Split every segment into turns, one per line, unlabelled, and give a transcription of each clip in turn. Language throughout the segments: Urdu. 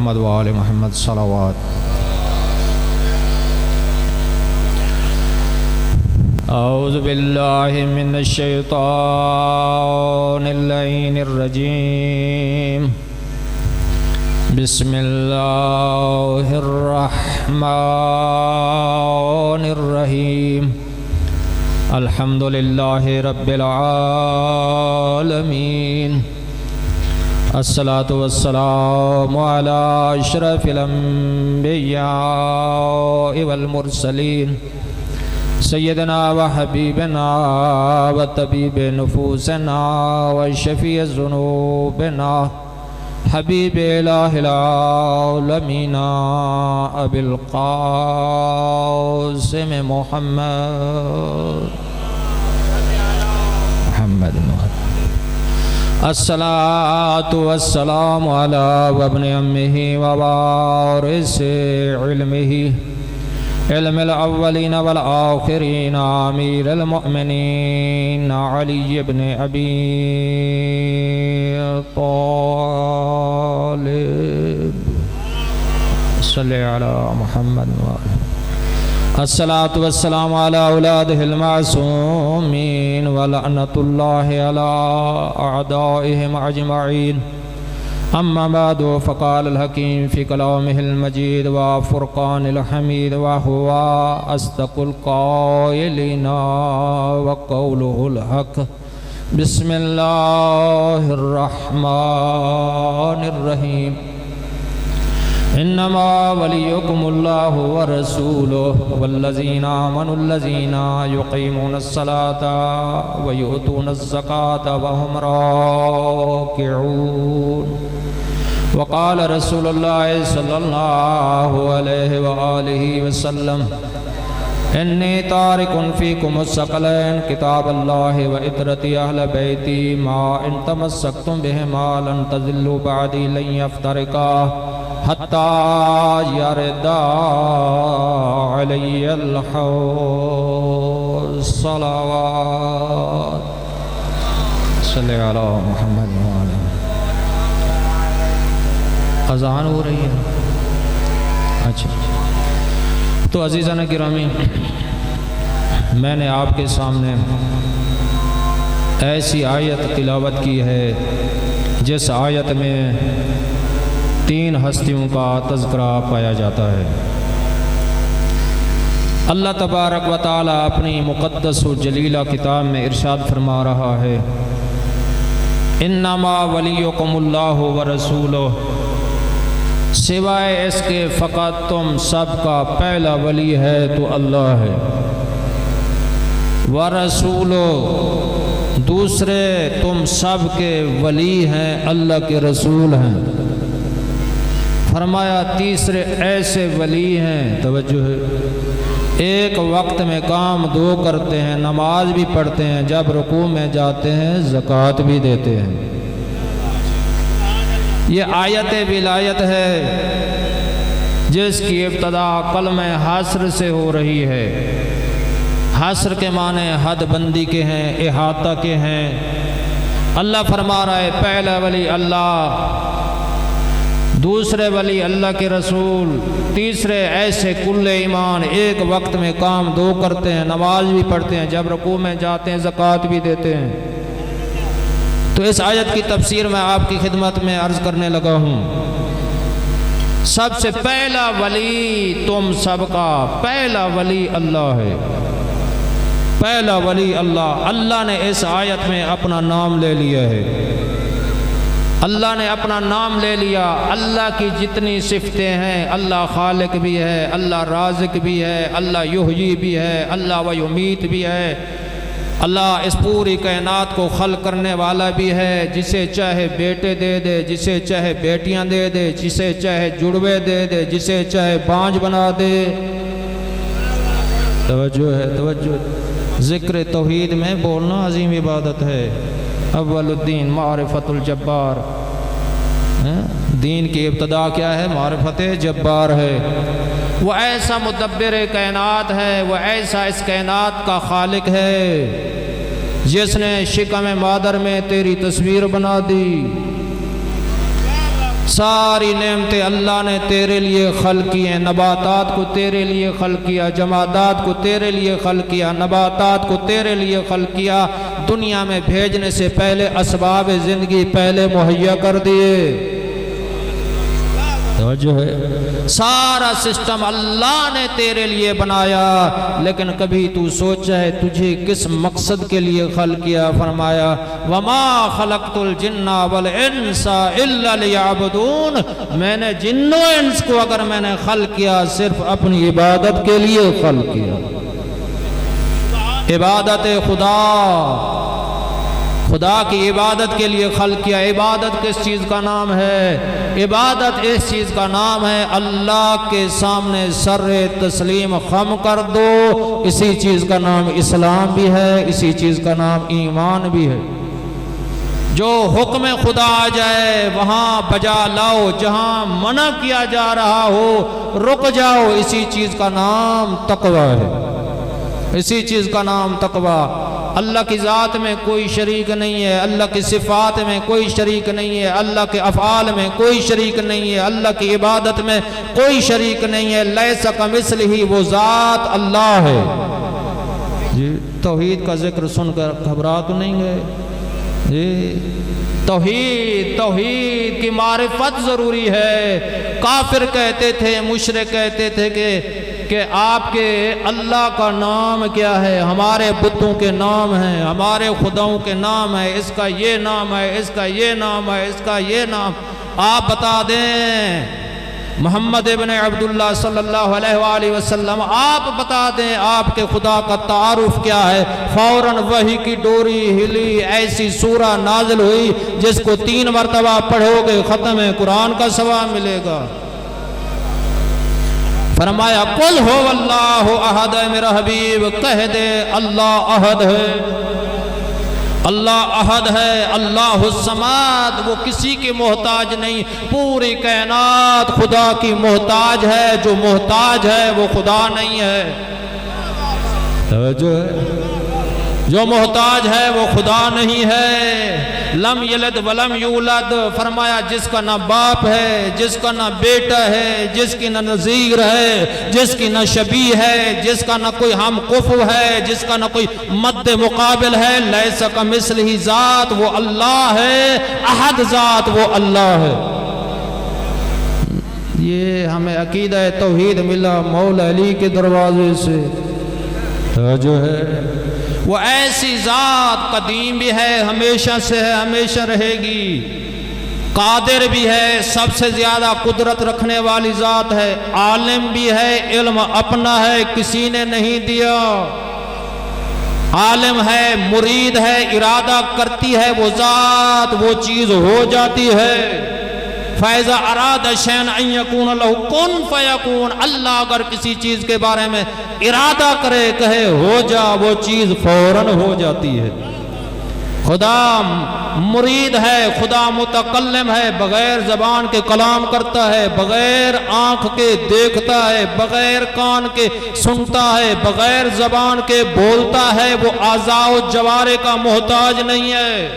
محمد وآل محمد صلوات۔ اعوذ باللہ من الشیطان اللعین الرجیم، بسم اللہ الرحمن الرحیم، الحمدللہ رب العالمین، الصلاة والسلام علی اشرف الانبیاء والمرسلین، سیدنا و حبیبنا و طبیب نفوسنا و شفیع ذنوبنا، حبیب الہ العالمین ابی القاسم محمد الصلاة والسلام علی ابن امہ و وارث علمہ، علم الاولین والآخرین، امیر المؤمنین علی بن ابی طالب، صلی علی محمد وآلہ۔ الصلاة والسلام علی اولادہ المعصومین، ولعنۃ اللہ علی اعدائہم اجمعین، اما بعد فقال الحکیم فی کلامہ المجید وفرقان الحمید، وهو اصدق القائلین وقولہ الحق۔ بسم اللہ الرحمن الرحیم، انما ولیکم اللہ ورسولہ والذین آمنوا الذین یقیمون الصلاة ویؤتون الزکاة وهم راکعون۔ وقال رسول اللہ صلی اللہ علیہ وآلہ وسلم، انی تارک فیکم الثقلین، کتاب اللہ و عطرتی اہل بیتی، ما ان تمسکتم بہما لن تضلوا بعدی لن یفترقا حتی یردا علی الحوض۔ صلوات صلی علی محمد وآلہ۔ اذان ہو رہی ہے؟ اچھا، تو عزیزان گرامی، میں نے آپ کے سامنے ایسی آیت تلاوت کی ہے جس آیت میں 3 ہستیوں کا تذکرہ پایا جاتا ہے۔ اللہ تبارک و تعالی اپنی مقدس و جلیلہ کتاب میں ارشاد فرما رہا ہے، انما ولیکم اللہ ورسولہ، سوائے اس کے فقط تم سب کا پہلا ولی ہے تو اللہ ہے، ورسولہ، دوسرے تم سب کے ولی ہیں اللہ کے رسول ہیں۔ فرمایا تیسرے ایسے ولی ہیں، توجہ ہے، ایک وقت میں کام 2 کرتے ہیں، نماز بھی پڑھتے ہیں، جب رکوع میں جاتے ہیں زکوٰۃ بھی دیتے ہیں۔ یہ آیت ولایت ہے جس کی ابتدا کلمہ حصر سے ہو رہی ہے۔ حصر کے معنی حد بندی کے ہیں، احاطہ کے ہیں۔ اللہ فرما رہا ہے پہلا ولی اللہ، دوسرے ولی اللہ کے رسول، تیسرے ایسے کل ایمان، ایک وقت میں کام 2 کرتے ہیں، نماز بھی پڑھتے ہیں، جب رکوع میں جاتے ہیں زکوٰۃ بھی دیتے ہیں۔ تو اس آیت کی تفسیر میں آپ کی خدمت میں عرض کرنے لگا ہوں۔ سب سے پہلا ولی تم سب کا پہلا ولی اللہ ہے، پہلا ولی اللہ۔ اللہ نے اس آیت میں اپنا نام لے لیا ہے، اللہ نے اپنا نام لے لیا۔ اللہ کی جتنی صفتیں ہیں، اللہ خالق بھی ہے، اللہ رازق بھی ہے، اللہ یحیی بھی ہے، اللہ و یمیت بھی ہے، اللہ اس پوری کائنات کو خلق کرنے والا بھی ہے، جسے چاہے بیٹے دے دے، جسے چاہے بیٹیاں دے دے، جسے چاہے جڑوے دے دے، جسے چاہے بانج بنا دے۔ توجہ ہے، توجہ۔ ذکر توحید میں بولنا عظیم عبادت ہے۔ اول الدین معرفت الجبار، دین کی ابتدا کیا ہے؟ معرفت جبار ہے۔ وہ ایسا مدبر کائنات ہے، وہ ایسا اس کائنات کا خالق ہے جس نے شکم مادر میں تیری تصویر بنا دی، ساری نعمتیں اللہ نے تیرے لیے خلق کی ہیں، نباتات کو تیرے لیے خلق کیا، جمادات کو تیرے لیے خلق کیا، نباتات کو تیرے لیے خلق کیا، دنیا میں بھیجنے سے پہلے اسباب زندگی پہلے مہیا کر دیے۔ توجہ ہے، سارا سسٹم اللہ نے تیرے لیے بنایا، لیکن کبھی تو سوچا ہے تجھے کس مقصد کے لیے خلق کیا؟ فرمایا وما خلقت الجن والانس الا لیعبدون، میں نے جن و انس کو اگر میں نے خلق کیا صرف اپنی عبادت کے لیے خلق کیا۔ عبادت خدا کی عبادت کے لیے خلق کیا۔ عبادت کس چیز کا نام ہے؟ عبادت اس چیز کا نام ہے اللہ کے سامنے سر تسلیم خم کر دو، اسی چیز کا نام اسلام بھی ہے، اسی چیز کا نام ایمان بھی ہے۔ جو حکم خدا آ جائے وہاں بجا لاؤ، جہاں منع کیا جا رہا ہو رک جاؤ، اسی چیز کا نام تقوی ہے، اسی چیز کا نام تقوی۔ اللہ کی ذات میں کوئی شریک نہیں ہے، اللہ کی صفات میں کوئی شریک نہیں ہے، اللہ کے افعال میں کوئی شریک نہیں ہے، اللہ کی عبادت میں کوئی شریک نہیں ہے۔ لیس کمثلہ، وہ ذات اللہ ہے۔ جی توحید کا ذکر سن کر گھبرا تو نہیں گئے؟ جی توحید کی معرفت ضروری ہے۔ کافر کہتے تھے، مشرک کہتے تھے کہ آپ کے اللہ کا نام کیا ہے؟ ہمارے بتوں کے نام ہیں، ہمارے خداؤں کے نام ہے، اس کا یہ نام ہے، اس کا یہ نام ہے، اس کا یہ نام۔ آپ بتا دیں محمد ابن عبداللہ صلی اللہ علیہ وآلہ وسلم، آپ بتا دیں آپ کے خدا کا تعارف کیا ہے؟ فوراً وحی کی ڈوری ہلی، ایسی سورہ نازل ہوئی جس کو 3 مرتبہ پڑھو گے ختم قرآن کا ثواب ملے گا۔ فرمایا قل ہو اللہ احد، میرا حبیب کہہ دے اللہ احد ہے، اللہ احد ہے، اللہ الصمد، وہ کسی کے محتاج نہیں، پوری کائنات خدا کی محتاج ہے، جو محتاج ہے وہ خدا نہیں ہے۔ توجہ ہے، جو محتاج ہے وہ خدا نہیں ہے۔ لم یلد ولم یولد، فرمایا جس کا نہ باپ ہے، جس کا نہ بیٹا ہے، جس کی نہ نظیر ہے، جس کی نہ شبیہ ہے، جس کا نہ کوئی ہم کفو ہے، جس کا نہ کوئی مد مقابل ہے۔ لیس کمثلہ، ذات وہ اللہ ہے، احد ذات وہ اللہ ہے۔ یہ ہمیں عقیدہ توحید ملا مولا علی کے دروازے سے۔ جو ہے وہ ایسی ذات قدیم بھی ہے، ہمیشہ سے ہے، ہمیشہ رہے گی، قادر بھی ہے، سب سے زیادہ قدرت رکھنے والی ذات ہے، عالم بھی ہے، علم اپنا ہے، کسی نے نہیں دیا، عالم ہے، مرید ہے، ارادہ کرتی ہے وہ ذات، وہ چیز ہو جاتی ہے۔ فَإِذَا أَرَادَ شَيْئًا أَن يَكُونَ لَهُ كُن فَيَكُونُ، اللہ اگر کسی چیز کے بارے میں ارادہ کرے، کہے ہو جا، وہ چیز فوراً ہو جاتی ہے۔ خدا مرید ہے، خدا متکلم ہے، بغیر زبان کے کلام کرتا ہے، بغیر آنکھ کے دیکھتا ہے، بغیر کان کے سنتا ہے، بغیر زبان کے بولتا ہے، وہ اعضاء و جوارح کا محتاج نہیں ہے۔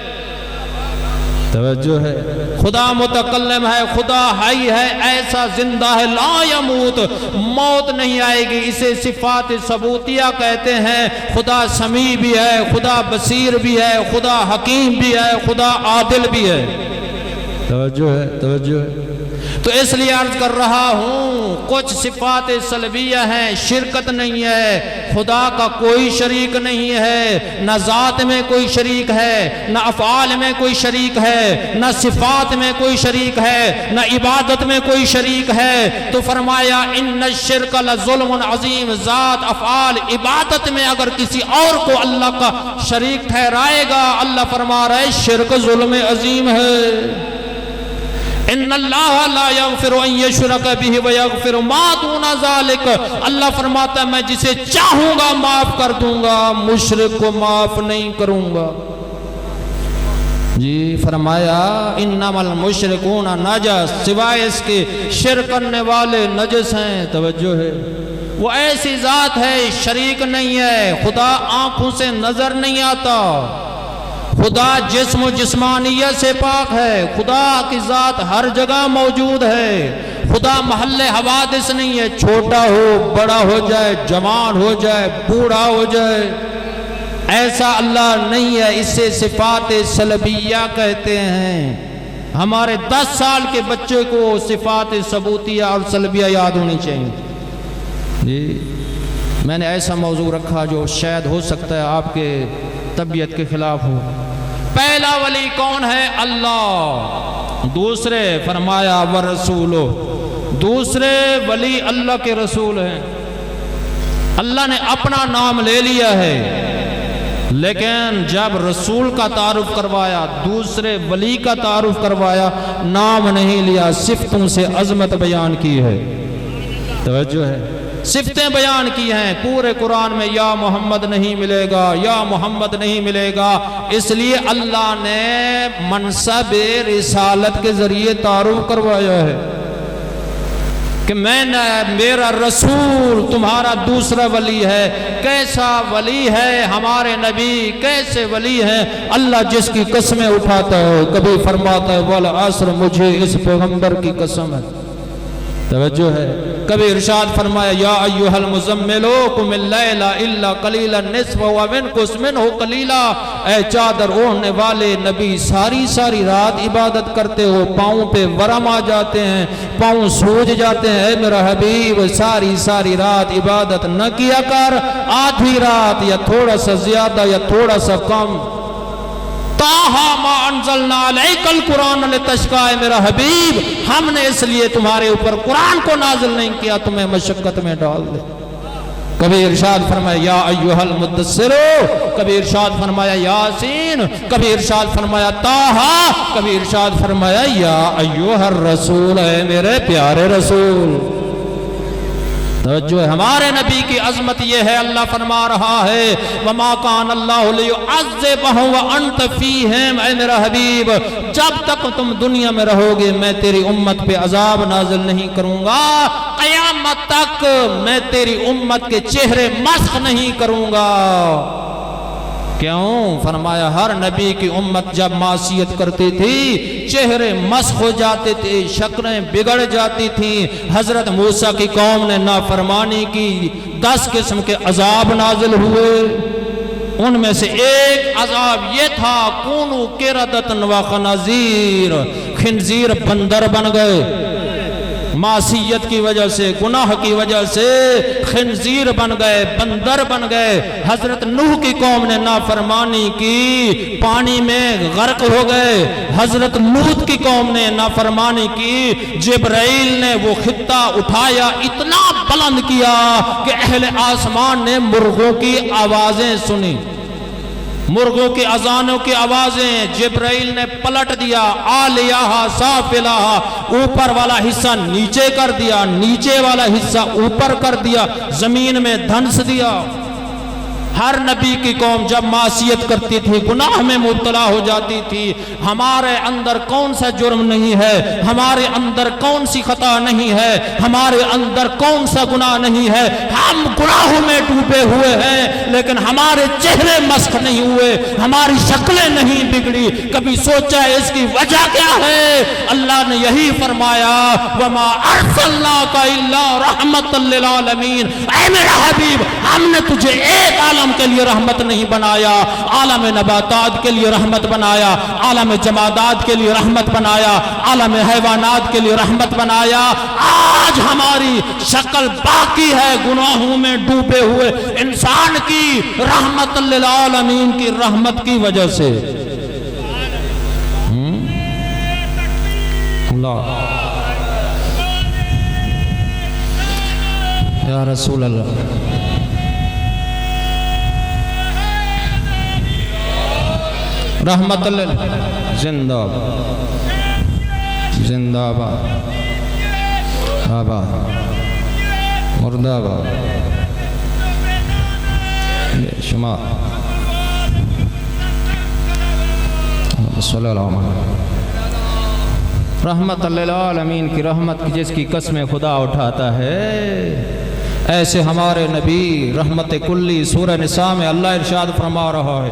توجہ ہے، خدا متکلم ہے، خدا حی ہے، ایسا زندہ ہے، لا یموت، موت نہیں آئے گی، اسے صفات ثبوتیہ کہتے ہیں۔ خدا سمیع بھی ہے، خدا بصیر بھی ہے، خدا حکیم بھی ہے، خدا عادل بھی ہے۔ توجہ ہے، توجہ ہے۔ تو اس لیے عرض کر رہا ہوں کچھ صفات سلبیہ ہیں، شرکت نہیں ہے، خدا کا کوئی شریک نہیں ہے، نہ ذات میں کوئی شریک ہے، نہ افعال میں کوئی شریک ہے، نہ صفات میں کوئی شریک ہے، نہ عبادت میں کوئی شریک ہے۔ تو فرمایا ان الشرک لظلم عظیم، ذات افعال عبادت میں اگر کسی اور کو اللہ کا شریک ٹھہرائے گا، اللہ فرما رہا ہے شرک ظلم عظیم ہے۔ ان اللہ لا یغفر ان یشرک بہ ویغفر ما دون ذلک، اللہ فرماتا ہے میں جسے چاہوں گا معاف کر دوں گا، مشرک کو معاف نہیں کروں گا۔ جی فرمایا انما المشرکون نجس، سوائے اس کے شرک کرنے والے نجس ہیں۔ توجہ ہے، وہ ایسی ذات ہے شریک نہیں ہے، خدا آنکھوں سے نظر نہیں آتا، خدا جسم و جسمانیت سے پاک ہے، خدا کی ذات ہر جگہ موجود ہے، خدا محل حوادث نہیں ہے، چھوٹا ہو بڑا ہو جائے، جوان ہو جائے بوڑھا ہو جائے، ایسا اللہ نہیں ہے، اسے صفات سلبیہ کہتے ہیں۔ ہمارے 10 سال کے بچے کو صفات ثبوتیہ اور سلبیہ یاد ہونی چاہیے۔ جی میں نے ایسا موضوع رکھا جو شاید ہو سکتا ہے آپ کے طبیعت کے خلاف ہو۔ پہلا ولی کون ہے؟ اللہ۔ دوسرے فرمایا ورسولو، دوسرے ولی اللہ کے رسول ہیں۔ اللہ نے اپنا نام لے لیا ہے، لیکن جب رسول کا تعارف کروایا، دوسرے ولی کا تعارف کروایا، نام نہیں لیا، صفتوں سے عظمت بیان کی ہے۔ توجہ ہے، صفتیں بیان کی ہیں۔ پورے قرآن میں یا محمد نہیں ملے گا، یا محمد نہیں ملے گا، اس لیے اللہ نے منصب رسالت کے ذریعے تعارف کروایا ہے کہ میرا رسول تمہارا دوسرا ولی ہے۔ کیسا ولی ہے ہمارے نبی، کیسے ولی ہیں؟ اللہ جس کی قسمیں اٹھاتا ہے، کبھی فرماتا ہے والعصر، مجھے اس پیغمبر کی قسم ہے۔ توجہ ہے، کبھی ارشاد فرمایا یا ایھا المزمل قم اللیل الا قلیلا نصفہ وانقص منہ قلیلا، اے چادر اوڑھنے والے نبی ساری ساری رات عبادت کرتے ہو، پاؤں پہ ورم آ جاتے ہیں، پاؤں سوج جاتے ہیں، اے میرا حبیب ساری ساری رات عبادت نہ کیا کر، آدھی رات یا تھوڑا سا زیادہ یا تھوڑا سا کم۔ طٰہٰ ما انزلنا علیک القرآن لتشقیٰ، اے میرا حبیب ہم نے اس لیے تمہارے اوپر قرآن کو نازل نہیں کیا تمہیں مشقت میں ڈال دے۔ کبھی ارشاد فرمایا یا ایھا المدثر، کبھی ارشاد فرمایا یاسین، کبھی ارشاد فرمایا طٰہٰ، کبھی ارشاد فرمایا یا ایھا الرسول، اے میرے پیارے رسول۔ توجہ ہے، ہمارے نبی کی عظمت یہ ہے، اللہ فرما رہا ہے وَمَا كَانَ اللَّهُ لِيُعَذِّبَهُمْ وَأَنْتَ فِيهِمْ، اے میرا حبیب جب تک تم دنیا میں رہو گے میں تیری امت پہ عذاب نازل نہیں کروں گا، قیامت تک میں تیری امت کے چہرے مسخ نہیں کروں گا۔ کیوں؟ فرمایا ہر نبی کی امت جب معصیت کرتی تھی چہرے مسخ ہو جاتے تھے، شکلیں بگڑ جاتی تھیں۔ حضرت موسیٰ کی قوم نے نافرمانی کی، 10 قسم کے عذاب نازل ہوئے، ان میں سے ایک عذاب یہ تھا کونوا قردۃ وخنازیر، خنزیر بندر بن گئے، معصیت کی وجہ سے، گناہ کی وجہ سے خنزیر بن گئے، بندر بن گئے۔ حضرت نوح کی قوم نے نافرمانی کی، پانی میں غرق ہو گئے۔ حضرت لوط کی قوم نے نافرمانی کی، جبرائیل نے وہ خطہ اٹھایا، اتنا بلند کیا کہ اہل آسمان نے مرغوں کی آوازیں سنی، مرغوں کی اذانوں کی آوازیں، جبرائیل نے پلٹ دیا، عالیہا سافلہا، اوپر والا حصہ نیچے کر دیا، نیچے والا حصہ اوپر کر دیا، زمین میں دھنس دیا۔ ہر نبی کی قوم جب معصیت کرتی تھی، گناہ میں مبتلا ہو جاتی تھی، ہمارے اندر کون سا جرم نہیں ہے، ہمارے اندر کون سی خطا نہیں ہے، ہمارے اندر کون سا گناہ نہیں ہے، ہم گناہوں میں ڈوبے ہوئے ہیں لیکن ہمارے چہرے مسخ نہیں ہوئے، ہماری شکلیں نہیں بگڑی۔ کبھی سوچا ہے اس کی وجہ کیا ہے؟ اللہ نے یہی فرمایا وَمَا أَرْسَلْنَاكَ إِلَّا رَحْمَةً لِّلْعَالَمِينَ، اے میرا حبیب ہم نے تجھے ایک عالم کے لیے رحمت نہیں بنایا، عالم نباتات کے لیے رحمت بنایا، عالم جمادات کے لیے رحمت بنایا، عالم حیوانات کے لیے رحمت بنایا۔ آج ہماری شکل باقی ہے گناہوں میں ڈوبے ہوئے انسان کی، رحمت للعالمین کی رحمت کی وجہ سے۔ اللہ یا رسول اللہ، رحمت اللہ، زندہ زندہ آباد، آباد مردہ آباد، شمار صلی اللہ علیہ وسلم۔ رحمت للعالمین کی رحمت کی جس کی قسمیں خدا اٹھاتا ہے، ایسے ہمارے نبی رحمت کلی۔ سورہ نساء میں اللہ ارشاد فرما رہا ہے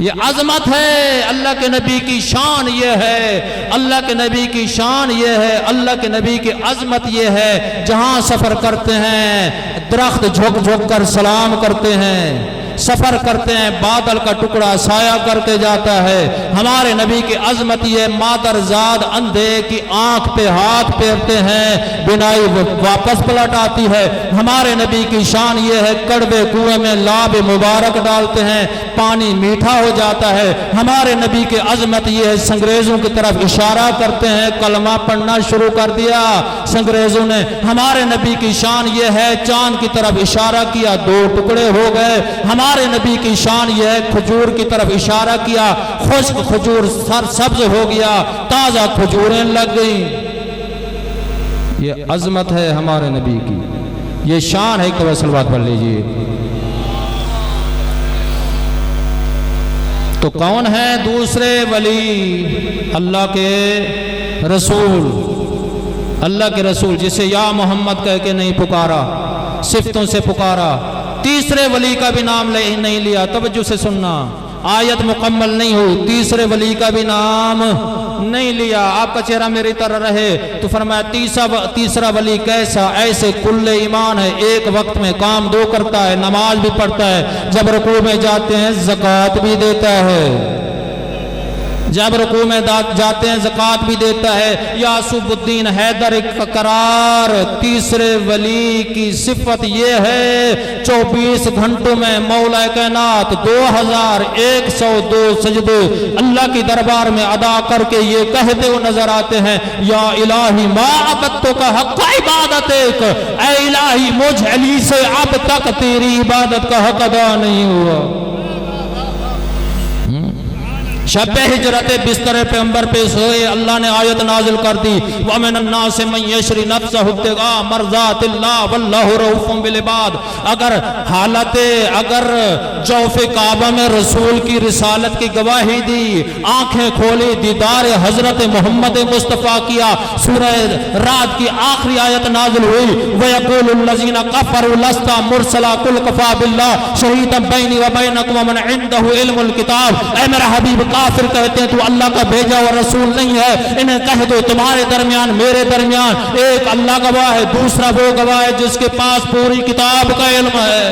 یہ عظمت ہے، اللہ کے نبی کی شان یہ ہے، اللہ کے نبی کی شان یہ ہے، اللہ کے نبی کی عظمت یہ ہے، جہاں سفر کرتے ہیں درخت جھک جھک کر سلام کرتے ہیں، سفر کرتے ہیں بادل کا ٹکڑا سایہ کر کے جاتا ہے۔ ہمارے نبی کی عظمت یہ مادر زاد اندھے کی آنکھ پہ ہاتھ پھیرتے ہیں، بینائی واپس پلٹ آتی ہے۔ ہمارے نبی کی شان یہ ہے، کڑوے کنویں میں لاب مبارک ڈالتے ہیں، پانی میٹھا ہو جاتا ہے۔ ہمارے نبی کی عظمت یہ ہے، سنگریزوں کی طرف اشارہ کرتے ہیں، کلمہ پڑھنا شروع کر دیا سنگریزوں نے۔ ہمارے نبی کی شان یہ ہے، چاند کی طرف اشارہ کیا، دو ٹکڑے ہو گئے۔ ہمارے نبی کی شان یہ ہے، کھجور کی طرف اشارہ کیا، خشک کھجور سر سبز ہو گیا، تازہ کھجوریں لگ گئیں۔ یہ عظمت ہے ہمارے نبی کی، یہ شان ہے۔ کہ صلوات پڑھ لیجئے۔ تو کون ہے دوسرے ولی؟ اللہ کے رسول، اللہ کے رسول جسے یا محمد کہہ کے نہیں پکارا، صفتوں سے پکارا۔ تیسرے ولی کا بھی نام نہیں لیا، توجہ سے سننا، آیت مکمل نہیں ہوئی، تیسرے ولی کا بھی نام نہیں لیا۔ آپ کا چہرہ میری طرح رہے تو فرمایا تیسرا ولی کیسا؟ ایسے کل ایمان ہے، ایک وقت میں کام دو کرتا ہے، نماز بھی پڑھتا ہے، جب رکوع میں جاتے ہیں زکوٰۃ بھی دیتا ہے، جب رکوع میں جاتے ہیں زکوٰۃ بھی دیتا ہے۔ یعصب الدین حیدر قرار تیسرے ولی کی صفت یہ ہے، 24 گھنٹوں میں مولا کائنات 2102 سجدے اللہ کی دربار میں ادا کر کے یہ کہتے ہوئے نظر آتے ہیں، یا الہی ما عبدتک حق عبادتک، اے الہی مجھ علی سے اب تک تیری عبادت کا حق ادا نہیں ہوا۔ شب ہجرت بستر پیغمبر پہ سوئے، اللہ نے آیت نازل کر دی، وَمِنَ النَّاسِ مَن يَشْرِي نَفْسَهُ ابْتِغَاءَ مَرْضَاتِ اللَّهِ وَاللَّهُ رَءُوفٌ بِالْعِبَادِ۔ اگر جوف کعبہ میں رسول کی رسالت کی گواہی دی، آنکھیں کھولی، دیدار حضرت محمد مصطفیٰ کیا، سورہ رعد کی آخری آیت نازل ہوئی، وَيَقُولُ الَّذِينَ كَفَرُوا لَسْتَ مُرْسَلًا قُلْ كَفَىٰ بِاللَّهِ شَهِيدًا بَيْنِي وَبَيْنَكُمْ وَمَنْ عِندَهُ عِلْمُ الْكِتَابِ۔ اے میرا حبیب، کافر کہتے ہیں تو اللہ کا بھیجا ہوا رسول نہیں ہے، انہیں کہہ دو تمہارے درمیان میرے درمیان ایک اللہ گواہ ہے، دوسرا وہ گواہ ہے جس کے پاس پوری کتاب کا علم ہے۔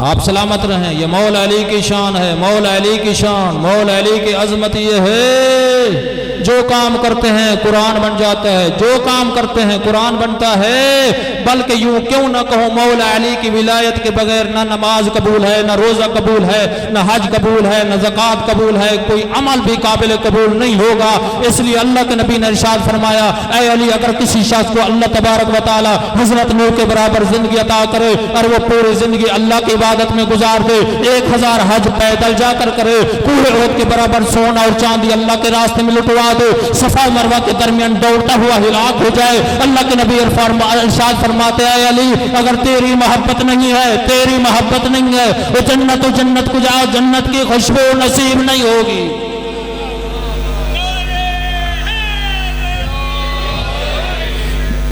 آپ سلامت رہیں، یہ مولا علی کی شان ہے، مولا علی کی شان، مولا علی کی عظمت یہ ہے، جو کام کرتے ہیں قرآن بن جاتا ہے، جو کام کرتے ہیں قرآن بنتا ہے۔ بلکہ یوں کیوں نہ کہو، مولا علی کی ولایت کے بغیر نہ نماز قبول ہے، نہ روزہ قبول ہے، نہ حج قبول ہے، نہ زکوٰۃ قبول ہے، کوئی عمل بھی قابل قبول نہیں ہوگا۔ اس لیے اللہ کے نبی نے ارشاد فرمایا، اے علی، اگر کسی شخص کو اللہ تبارک و تعالی حضرت نوح کے برابر زندگی عطا کرے اور وہ پوری زندگی اللہ کی عبادت میں گزار دے، 1000 حج پیدل جا کر کرے، کوہ احد کے برابر سونا اور چاندی اللہ کے راستے میں لٹوا دے، صفا مروہ کے درمیان دوڑتا ہوا ہلاک ہو جائے، اللہ کے نبی ارشاد فرماتے ہیں، اے علی، اگر تیری محبت نہیں ہے، تیری محبت نہیں ہے، وہ جنت کو جاؤ، جنت کی خوشبو نصیب نہیں ہوگی۔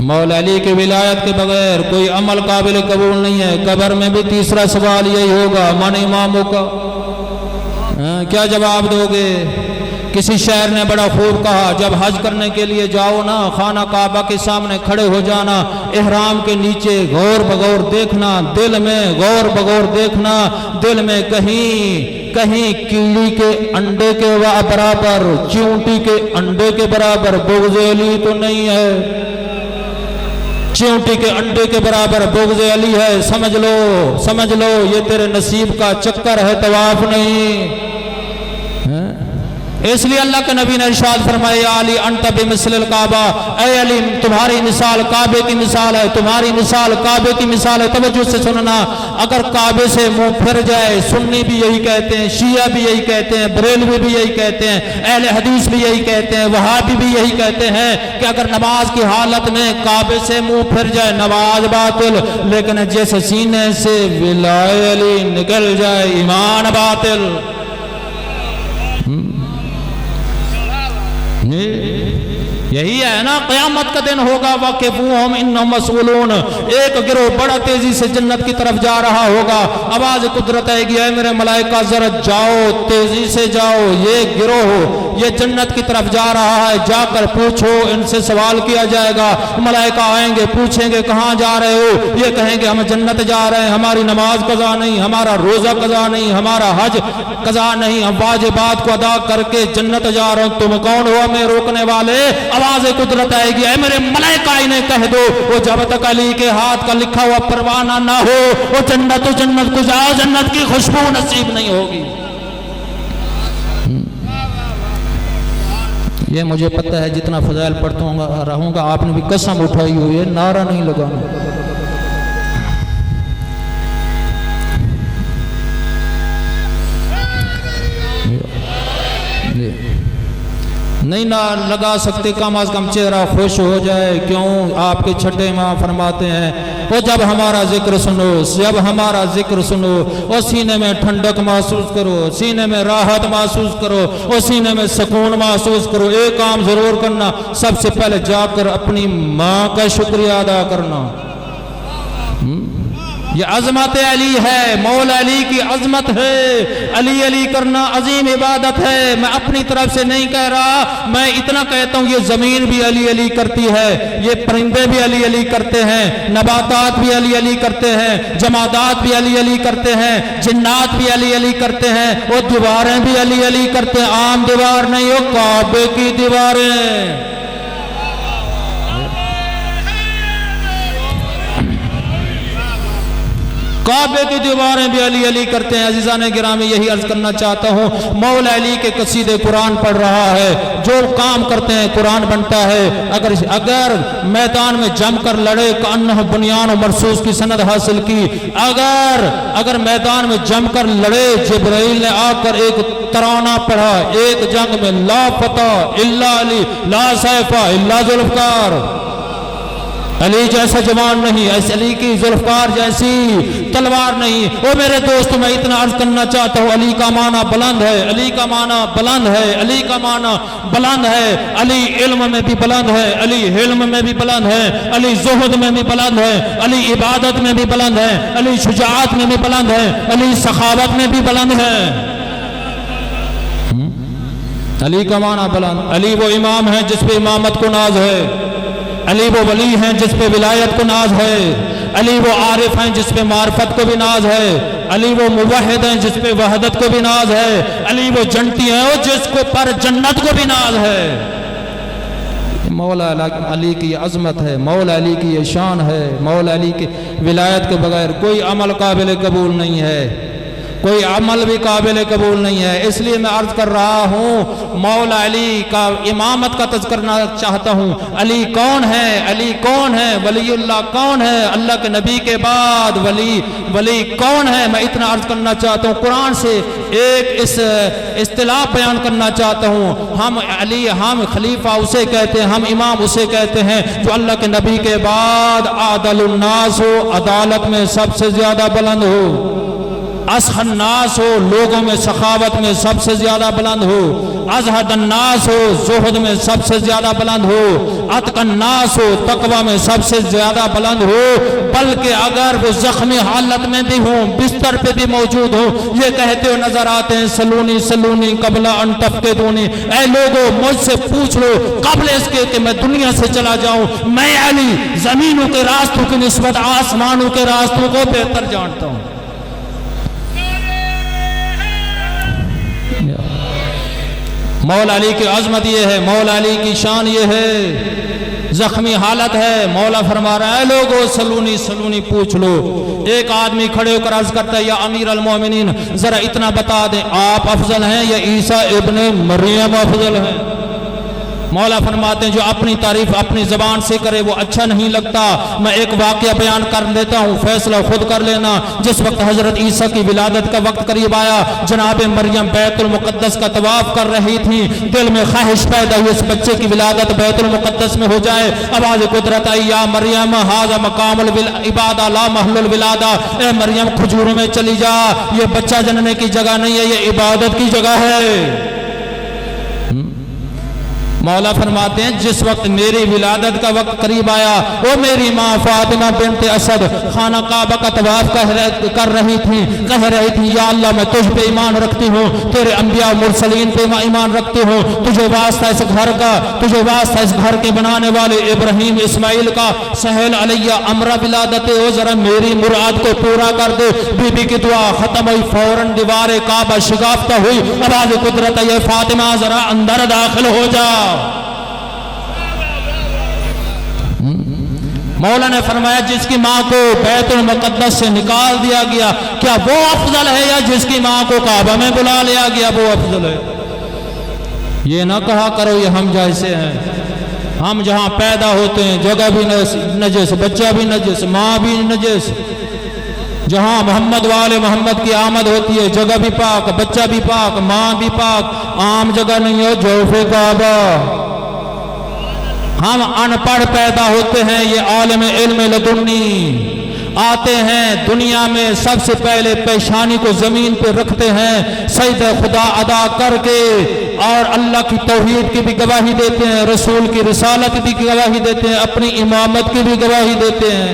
مولا علی کی ولایت کے بغیر کوئی عمل قابل قبول نہیں ہے۔ قبر میں بھی تیسرا سوال یہی ہوگا، من اماموں کا، کیا جواب دو گے؟ کسی شاعر نے بڑا خوب کہا، جب حج کرنے کے لیے جاؤ نا، خانہ کعبہ کے سامنے کھڑے ہو جانا، احرام کے نیچے غور بغور دیکھنا، دل میں غور بغور دیکھنا، دل میں کہیں کیڑی کے انڈے کے برابر، چیونٹی کے انڈے کے برابر بغض علی تو نہیں ہے، چیونٹی کے انڈے کے برابر بغض علی ہے، سمجھ لو یہ تیرے نصیب کا چکر ہے، طواف نہیں۔ اس لیے اللہ کے نبی نے ارشاد فرمایا، یا علی انت بمثل الکعبہ، اے علی تمہاری مثال کعبے کی مثال ہے، تمہاری مثال کعبے کی مثال ہے۔ توجہ سے سننا، اگر کعبے سے منہ پھر جائے، سنی بھی یہی کہتے ہیں، شیعہ بھی یہی کہتے ہیں، بریلوی بھی یہی کہتے ہیں، اہل حدیث بھی یہی کہتے ہیں، وہابی بھی یہی کہتے ہیں کہ اگر نماز کی حالت میں کعبے سے منہ پھر جائے نماز باطل، لیکن جیسے سینے سے ولائے علی نکل جائے ایمان باطل۔ یہی ہے نا قیامت کا دن ہوگا واقفوہم انہم مسئولون، ایک گروہ بڑا تیزی سے جنت کی طرف جا رہا ہوگا، آواز قدرت آئے گی اے میرے ملائکہ ذرا جاؤ، تیزی سے جاؤ، یہ گروہ یہ جنت کی طرف جا رہا ہے، جا کر پوچھو، ان سے سوال کیا جائے گا، ملائکہ آئیں گے پوچھیں گے کہاں جا رہے ہو، یہ کہیں گے ہم جنت جا رہے ہیں، ہماری نماز قضا نہیں، ہمارا روزہ قضا نہیں، ہمارا حج قضا نہیں، ہم واجبات کو ادا کر کے جنت جا رہے ہیں، تم کون ہو ہمیں روکنے والے؟ آواز قدرت آئے گی اے میرے ملائکہ انہیں کہہ دو وہ جب تک علی کے ہاتھ کا لکھا ہوا پروانہ نہ ہو وہ جنت کو جاؤ، جنت کی خوشبو نصیب نہیں ہوگی۔ یہ مجھے پتہ ہے جتنا فضائل پڑھتا رہوں گا آپ نے بھی قسم اٹھائی ہوئی ہے، نعرہ نہیں لگانا۔ نہیں نہ لگا سکتے، کم از کم چہرہ خوش ہو جائے، کیوں؟ آپ کے چھٹے امام فرماتے ہیں وہ جب ہمارا ذکر سنو، جب ہمارا ذکر سنو وہ سینے میں ٹھنڈک محسوس کرو، سینے میں راحت محسوس کرو، وہ سینے میں سکون محسوس کرو۔ ایک کام ضرور کرنا، سب سے پہلے جا کر اپنی ماں کا شکریہ ادا کرنا۔ یہ عظمت علی ہے، مولا علی کی عظمت ہے، علی علی کرنا عظیم عبادت ہے۔ میں اپنی طرف سے نہیں کہہ رہا، میں اتنا کہتا ہوں یہ زمین بھی علی علی کرتی ہے، یہ پرندے بھی علی علی کرتے ہیں، نباتات بھی علی علی کرتے ہیں، جمادات بھی علی علی کرتے ہیں، جنات بھی علی علی کرتے ہیں، وہ دیواریں بھی علی علی کرتے ہیں، عام دیوار نہیں، وہ کعبے کی دیواریں۔ کعبے کی دیواریں بھی علی علی کرتے ہیں۔ عزیزان گرامی یہی عرض کرنا چاہتا ہوں، مولا علی کے قصیدے قرآن پڑھ رہا ہے، جو کام کرتے ہیں قرآن بنتا ہے۔ اگر میدان میں جم کر لڑے کأنہ بنیان و مرصوص کی سند حاصل کی، اگر میدان میں جم کر لڑے، جبرائیل نے آ کر ایک ترانہ پڑھا، ایک جنگ میں لا فتح الا علی، لا سیف الا ذوالفقار، علی جیسا جوان نہیں، ایسے علی کی ذوالفقار جیسی تلوار نہیں۔ او میرے دوست میں اتنا عرض کرنا چاہتا ہوں، علی کا معنی بلند ہے، علی کا معنی بلند ہے، علی کا معنی بلند ہے۔ علی علم میں بھی بلند ہے، علی حلم میں بھی بلند ہے، علی زہد میں بھی بلند ہے، علی عبادت میں بھی بلند ہے، علی شجاعت میں بھی بلند ہے، علی سخاوت میں بھی بلند ہے۔ علی کا معنی بلند، علی وہ امام ہے جس پہ امامت کو ناز ہے، علی وہ ولی ہیں جس پہ ولایت کو ناز ہے، علی وہ عارف ہیں جس پہ معرفت کو بھی ناز ہے، علی وہ موحد ہیں جس پہ وحدت کو بھی ناز ہے، علی وہ جنتی ہیں جس کو پر جنت کو بھی ناز ہے۔ مولا علی کی عظمت ہے، مولا علی کی یہ شان ہے، مولا علی کی ولایت کے بغیر کوئی عمل قابل قبول نہیں ہے، کوئی عمل بھی قابل قبول نہیں ہے۔ اس لیے میں عرض کر رہا ہوں، مولا علی کا امامت کا تذکر کرنا چاہتا ہوں۔ علی کون ہے؟ علی کون ہے؟ ولی اللہ کون ہے؟ اللہ کے نبی کے بعد ولی کون ہے؟ میں اتنا عرض کرنا چاہتا ہوں، قرآن سے ایک اس اصطلاح بیان کرنا چاہتا ہوں۔ ہم خلیفہ اسے کہتے ہیں، ہم امام اسے کہتے ہیں جو اللہ کے نبی کے بعد عادل الناس ہو، عدالت میں سب سے زیادہ بلند ہو، اصح الناس ہو، لوگوں میں سخاوت میں سب سے زیادہ بلند ہو، ازہد الناس ہو، زہد میں سب سے زیادہ بلند ہو، اتقی الناس ہو، تقوی میں سب سے زیادہ بلند ہو، بلکہ اگر وہ زخمی حالت میں بھی ہوں، بستر پہ بھی موجود ہو، یہ کہتے ہو نظر آتے ہیں سلونی سلونی قبل ان تفقدونی، اے لوگوں مجھ سے پوچھ لو قبل اس کے کہ میں دنیا سے چلا جاؤں، میں علی زمینوں کے راستوں کی نسبت آسمانوں کے راستوں کو بہتر جانتا ہوں۔ مولا علی کی عظمت یہ ہے، مولا علی کی شان یہ ہے، زخمی حالت ہے، مولا فرما رہا ہے لوگو سلونی سلونی پوچھ لو۔ ایک آدمی کھڑے ہو کر عرض کرتا ہے یا امیر المومنین ذرا اتنا بتا دیں آپ افضل ہیں یا عیسیٰ ابن مریم افضل ہیں؟ مولا فرماتے ہیں جو اپنی تعریف اپنی زبان سے کرے وہ اچھا نہیں لگتا۔ میں ایک واقعہ بیان کر دیتا ہوں، فیصلہ خود کر لینا۔ جس وقت حضرت عیسیٰ کی ولادت کا وقت قریب آیا، جناب مریم بیت المقدس کا طواف کر رہی تھی، دل میں خواہش پیدا ہوئی اس بچے کی ولادت بیت المقدس میں ہو جائے۔ آواز قدرت آئی یا مریم ھذا مقام العبادہ لا محل الولادہ، اے مریم کھجوروں میں چلی جا، یہ بچہ جننے کی جگہ نہیں ہے، یہ عبادت کی جگہ ہے۔ مولا فرماتے ہیں جس وقت میری ولادت کا وقت قریب آیا، وہ میری ماں فاطمہ بنت اسد خانہ کعبہ کا طواف کر رہی تھی یا اللہ میں تجھ پہ ایمان رکھتی ہوں، تیرے انبیاء و مرسلین پہ ایمان رکھتی ہوں، تجھے واسطہ اس گھر کا، تجھے واسطہ اس گھر کے بنانے والے ابراہیم اسماعیل کا، سہل علیہ امر ولادت، او ذرا میری مراد کو پورا کر دے۔ بی بی کی دعا ختم ہوئی، فوراً دیوار کعبہ شگافتہ ہوئی، آواز قدرت ہے فاطمہ ذرا اندر داخل ہو جا۔ مولا نے فرمایا جس کی ماں کو بیت المقدس سے نکال دیا گیا کیا وہ افضل ہے یا جس کی ماں کو کعبہ میں بلا لیا گیا وہ افضل ہے؟ یہ نہ کہا کرو یہ ہم جیسے ہیں، ہم جہاں پیدا ہوتے ہیں جگہ بھی نجس، بچہ بھی نجس، ماں بھی نجس، جہاں محمد والے محمد کی آمد ہوتی ہے جگہ بھی پاک، بچہ بھی پاک، ماں بھی پاک، عام جگہ نہیں ہو جوف کعبہ۔ ہم ان پڑھ پیدا ہوتے ہیں، یہ عالم علم لدنی آتے ہیں دنیا میں، سب سے پہلے پیشانی کو زمین پہ رکھتے ہیں، سجدہ خدا ادا کر کے، اور اللہ کی توحید کی بھی گواہی دیتے ہیں، رسول کی رسالت کی بھی گواہی دیتے ہیں، اپنی امامت کی بھی گواہی دیتے ہیں۔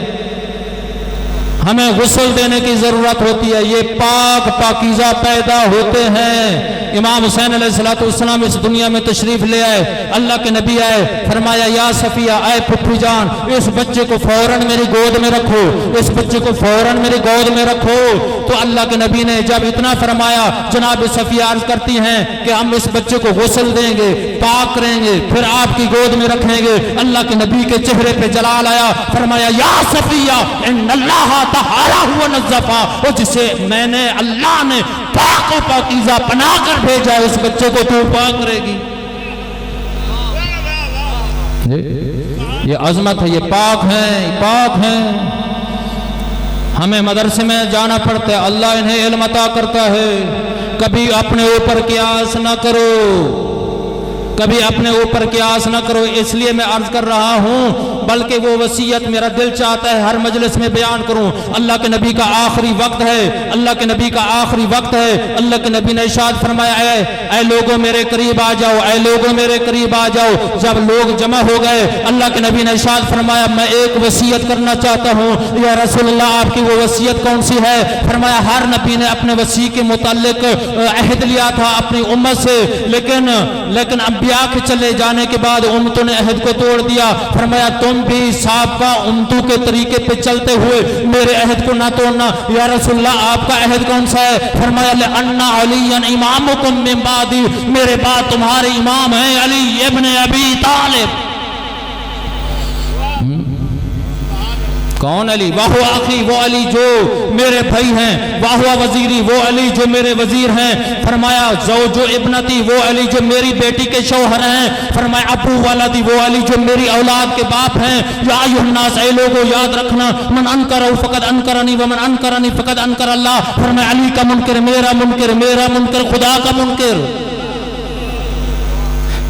ہمیں غسل دینے کی ضرورت ہوتی ہے، یہ پاک پاکیزہ پیدا ہوتے ہیں۔ امام حسین علیہ السلام اس دنیا میں تشریف لے آئے، اللہ کے نبی آئے، فرمایا یا صفیہ اے پھپھی جان اس بچے کو فوراً میری گود میں رکھو، اس بچے کو فوراً میری گود میں رکھو۔ تو اللہ کے نبی نے جب اتنا فرمایا، جناب صفیہ عرض کرتی ہیں کہ ہم اس بچے کو غسل دیں گے، پاک کریں گے، پھر آپ کی گود میں رکھیں گے۔ اللہ کے نبی کے چہرے پہ جلال آیا، فرمایا یا صفیہ ان اللہ طہارہ و نظفہ، اور جسے میں نے اللہ نے پاک و پاکیزہ بنا کر بھیجا اس بچے کو تو پاک کرے گی۔ یہ عظمت ہے، یہ پاک ہیں، پاک ہیں۔ ہمیں مدرسے میں جانا پڑتا ہے، اللہ انہیں علم عطا کرتا ہے۔ کبھی اپنے اوپر قیاس نہ کرو، کبھی اپنے اوپر قیاس نہ کرو، اس لیے میں عرض کر رہا ہوں، بلکہ وہ وصیت میرا دل چاہتا ہے ہر مجلس میں بیان کروں۔ اللہ کے نبی کا آخری وقت ہے، اللہ کے نبی کا آخری وقت ہے۔ اللہ کے نبی نے ارشاد فرمایا اے لوگوں میرے قریب آ جاؤ، اے لوگوں میرے قریب آ جاؤ۔ جب لوگ جمع ہو گئے، اللہ کے نبی نے ارشاد فرمایا میں ایک وصیت کرنا چاہتا ہوں۔ یا رسول اللہ آپ کی وہ وصیت کون سی ہے؟ فرمایا ہر نبی نے اپنے وصی کے متعلق عہد لیا تھا اپنی امت سے، لیکن انبیاء کے چلے جانے کے بعد امتوں نے عہد کو توڑ دیا۔ فرمایا تم بھی سابقہ امتوں کے طریقے پہ چلتے ہوئے میرے عہد کو نہ توڑنا۔ یا رسول اللہ آپ کا عہد کون سا ہے؟ فرمایا لِأَنَّ عَلِيًّا إِمَامُكُم مِّن بَعْدِي، میرے بعد تمہارے امام ہیں علی ابن ابی طالب۔ کون علی؟ واہو آخی، وہ علی جو میرے بھائی ہیں، واہو وزیری، وہ علی جو میرے وزیر ہیں۔ فرمایا زوجو ابنتی، وہ علی جو میری بیٹی کے شوہر ہیں۔ فرمایا ابو ولدی، وہ علی جو میری اولاد کے باپ ہیں۔ یا ایھا الناس، اے لوگو یاد رکھنا، من انکر فقد انکرنی ومن انکرنی فقد انکر اللہ۔ فرمایا علی کا منکر میرا منکر، میرا منکر خدا کا منکر۔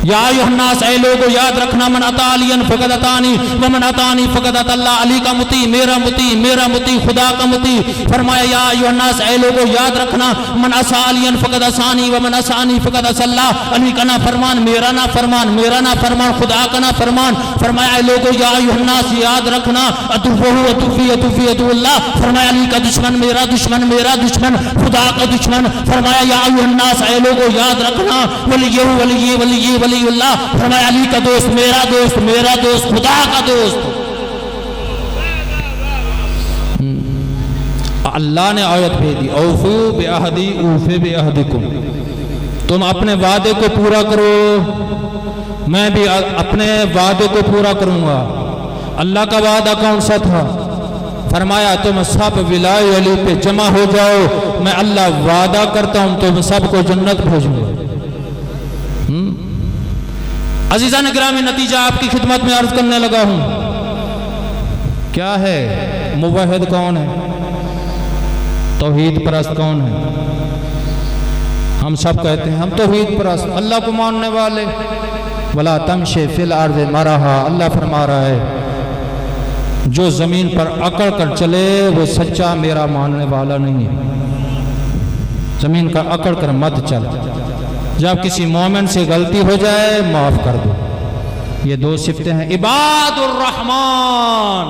یا ایھا الناس، اے لوگو یاد رکھنا، من اطاع علی فقد اطاعنی ومن اطاعنی فقد اطاع اللہ۔ علی کا مطیع میرا مطیع، میرا مطیع خدا کا مطیع۔ فرمایا یا ایھا الناس، اے لوگو یاد رکھنا، من عصا علی فقد عصانی ومن عصانی فقد عصى اللہ۔ علی کا نافرمان میرا نافرمان، میرا نافرمان خدا کا نافرمان۔ فرمایا اے لوگو یا ایھا الناس یاد رکھنا، عدوہ عدوی عدوی عدو اللہ۔ فرمایا علی کا دشمن میرا دشمن، میرا دشمن خدا کا دشمن۔ فرمایا یا ایھا الناس، اے لوگو یاد رکھنا، ولی ولی ولی ولی اللہ۔ فرمایا علی کا دوست میرا دوست، میرا دوست خدا کا دوست۔ اللہ نے آیت بھیجی اوفو بعہدی اوفی بعہدکم، تم اپنے وعدے کو پورا کرو، میں بھی اپنے وعدے کو پورا کروں گا۔ اللہ کا وعدہ کون سا تھا؟ فرمایا تم سب ولائے علی پہ جمع ہو جاؤ، میں اللہ وعدہ کرتا ہوں تم سب کو جنت بھیجوں گا۔ عزیزان گرامی، نتیجہ آپ کی خدمت میں عرض کرنے لگا ہوں۔ کیا ہے موحد کون ہے؟ توحید پرست کون ہے؟ ہم سب کہتے ہیں ہم توحید پرست، اللہ کو ماننے والے۔ وَلَا تَمْشِ فِي الْأَرْضِ مَرَحًا، اللہ فرما رہا ہے جو زمین پر اکڑ کر چلے وہ سچا میرا ماننے والا نہیں ہے۔ زمین کا اکڑ کر مت چل، جب کسی مومن سے غلطی ہو جائے معاف کر دو۔ یہ دو صفتیں ہیں عباد الرحمن،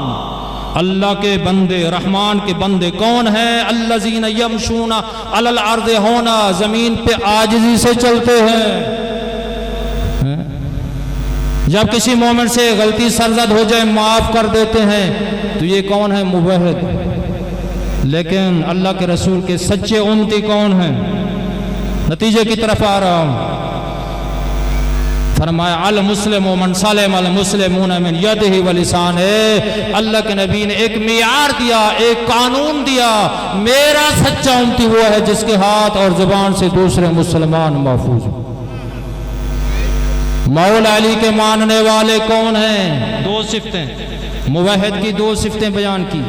اللہ کے بندے، رحمان کے بندے کون ہیں؟ الذین یمشون علی الارض ہونا، زمین پہ عاجزی سے چلتے ہیں۔ جب کسی مومن سے غلطی سرزد ہو جائے معاف کر دیتے ہیں، تو یہ کون ہے؟ موحد۔ لیکن اللہ کے رسول کے سچے امتی کون ہیں؟ نتیجے کی طرف آ رہا ہوں۔ فرمایا المسلم من سلم المسلمون من یدہ ولسانہ، اللہ کے نبی نے ایک معیار دیا، ایک قانون دیا، میرا سچا امتی وہ ہے جس کے ہاتھ اور زبان سے دوسرے مسلمان محفوظ ہوں۔ مولا علی کے ماننے والے کون ہیں؟ دو صفتیں، موحد کی دو صفتیں بیان کی،